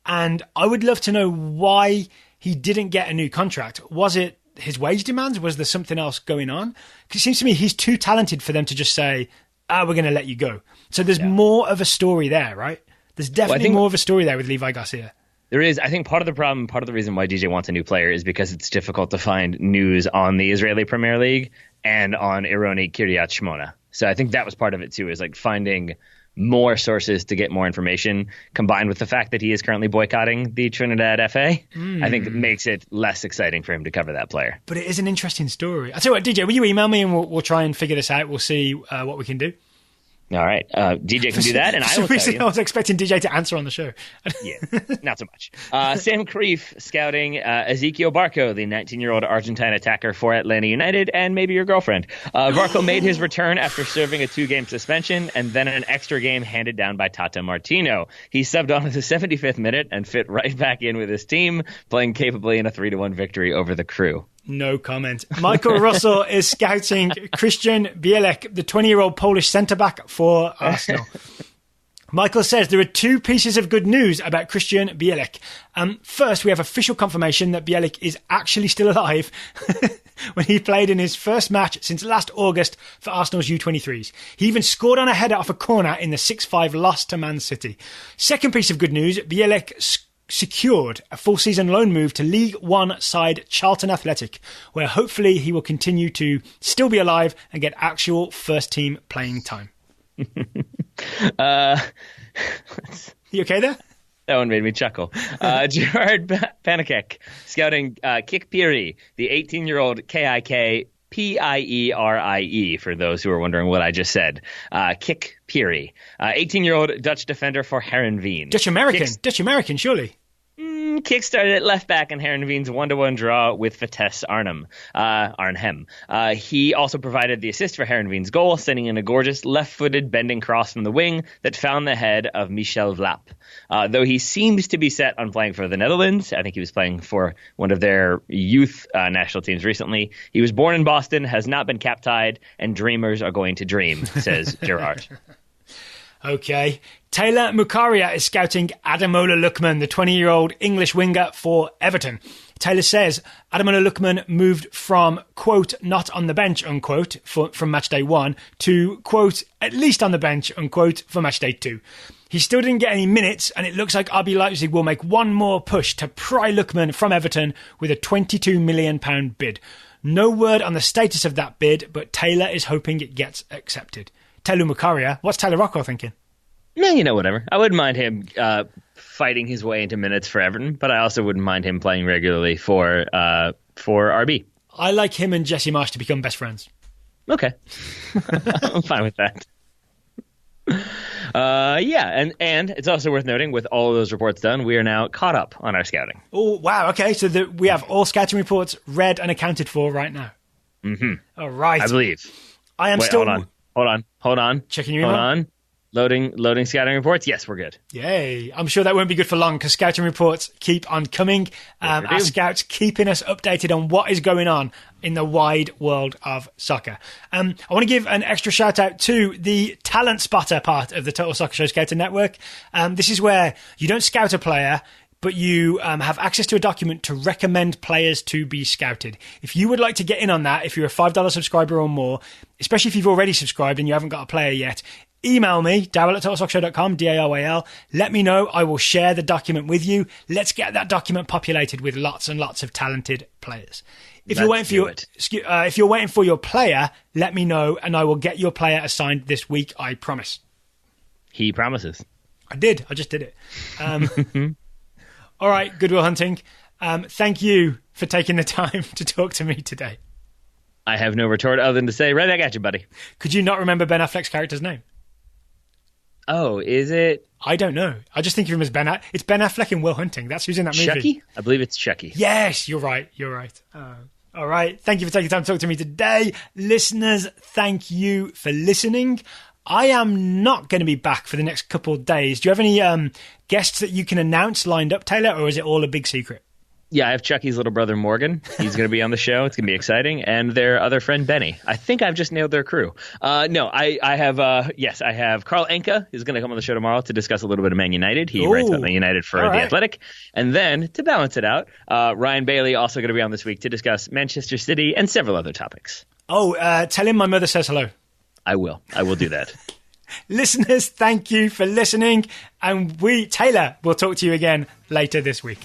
And I would love to know why he didn't get a new contract. Was it his wage demands? Was there something else going on? Because it seems to me he's too talented for them to just say, we're going to let you go. So there's more of a story there, right? There's definitely more of a story there with Levi Garcia. There is. I think part of the problem, part of the reason why DJ wants a new player is because it's difficult to find news on the Israeli Premier League and on Ironi Kiryat Shimona. So I think that was part of it too, is finding more sources to get more information, combined with the fact that he is currently boycotting the Trinidad FA. I think it makes it less exciting for him to cover that player. But it is an interesting story. I'll tell you what, DJ, will you email me and we'll try and figure this out? We'll see what we can do. All right. DJ can do that, and I will tell you. I was expecting DJ to answer on the show. Yeah, not so much. Sam Karief scouting Ezequiel Barco, the 19-year-old Argentine attacker for Atlanta United, and maybe your girlfriend. Barco made his return after serving a 2-game suspension and then an extra game handed down by Tata Martino. He subbed on at the 75th minute and fit right back in with his team, playing capably in a 3-1 victory over the Crew. No comment. Michael Russell is scouting Christian Bielik, the 20-year-old Polish centre-back for Arsenal. Michael says there are 2 pieces of good news about Christian Bielik. First, we have official confirmation that Bielik is actually still alive when he played in his first match since last August for Arsenal's U23s. He even scored on a header off a corner in the 6-5 loss to Man City. Second piece of good news, Bielik secured a full season loan move to League One side Charlton Athletic, where hopefully he will continue to still be alive and get actual first team playing time. You okay there? That one made me chuckle. Gerard Panikek scouting Kik Piri, the 18-year-old KIK Pierie, for those who are wondering what I just said. Kik Piri, 18-year-old Dutch defender for Heerenveen. Dutch American, surely. Kik started at left back in Heerenveen's 1-1 draw with Vitesse Arnhem. He also provided the assist for Heerenveen's goal, sending in a gorgeous left-footed bending cross from the wing that found the head of Michel Vlap. Though he seems to be set on playing for the Netherlands, I think he was playing for one of their youth national teams recently. He was born in Boston, has not been cap-tied, and dreamers are going to dream, says Gerard. Okay. Taylor Mukaria is scouting Ademola Lookman, the 20-year-old English winger for Everton. Taylor says Ademola Lookman moved from, quote, not on the bench, unquote, from match day 1 to, quote, at least on the bench, unquote, for match day 2. He still didn't get any minutes, and it looks like RB Leipzig will make one more push to pry Lookman from Everton with a £22 million bid. No word on the status of that bid, but Taylor is hoping it gets accepted. Taylor Mukaria, what's Taylor Rockwell thinking? Yeah, whatever. I wouldn't mind him fighting his way into minutes for Everton, but I also wouldn't mind him playing regularly for RB. I like him and Jesse Marsh to become best friends. Okay. I'm fine with that. Yeah, and it's also worth noting, with all of those reports done, we are now caught up on our scouting. Oh, wow. Okay, so we have all scouting reports read and accounted for right now. Mm-hmm. All right. I believe. I am still... Hold on. Checking your email? Hold on. Loading scouting reports. Yes, we're good. Yay. I'm sure that won't be good for long because scouting reports keep on coming. Our scouts keeping us updated on what is going on in the wide world of soccer. I want to give an extra shout out to the talent spotter part of the Total Soccer Show Scouting Network. This is where you don't scout a player, but you have access to a document to recommend players to be scouted. If you would like to get in on that, if you're a $5 subscriber or more, especially if you've already subscribed and you haven't got a player yet, email me, darryl@totalsoccershow.com, DARYL. Let me know. I will share the document with you. Let's get that document populated with lots and lots of talented players. If you're waiting for your player, let me know, and I will get your player assigned this week. I promise. He promises. I did. I just did it. All right, Goodwill Hunting. Thank you for taking the time to talk to me today. I have no retort other than to say, right back at you, buddy. Could you not remember Ben Affleck's character's name? Oh, is it? I don't know. I just think of him as Ben. It's Ben Affleck in Will Hunting. That's who's in that movie. Chucky? I believe it's Chucky. Yes, you're right. All right. Thank you for taking time to talk to me today. Listeners, thank you for listening. I am not going to be back for the next couple of days. Do you have any guests that you can announce lined up, Taylor, or is it all a big secret? Yeah, I have Chucky's little brother, Morgan. He's going to be on the show. It's going to be exciting. And their other friend, Benny. I think I've just nailed their crew. No, I have Carl Anka is going to come on the show tomorrow to discuss a little bit of Man United. He writes about Man United for The Athletic. And then, to balance it out, Ryan Bailey also going to be on this week to discuss Manchester City and several other topics. Tell him my mother says hello. I will do that. Listeners, thank you for listening. And Taylor, will talk to you again later this week.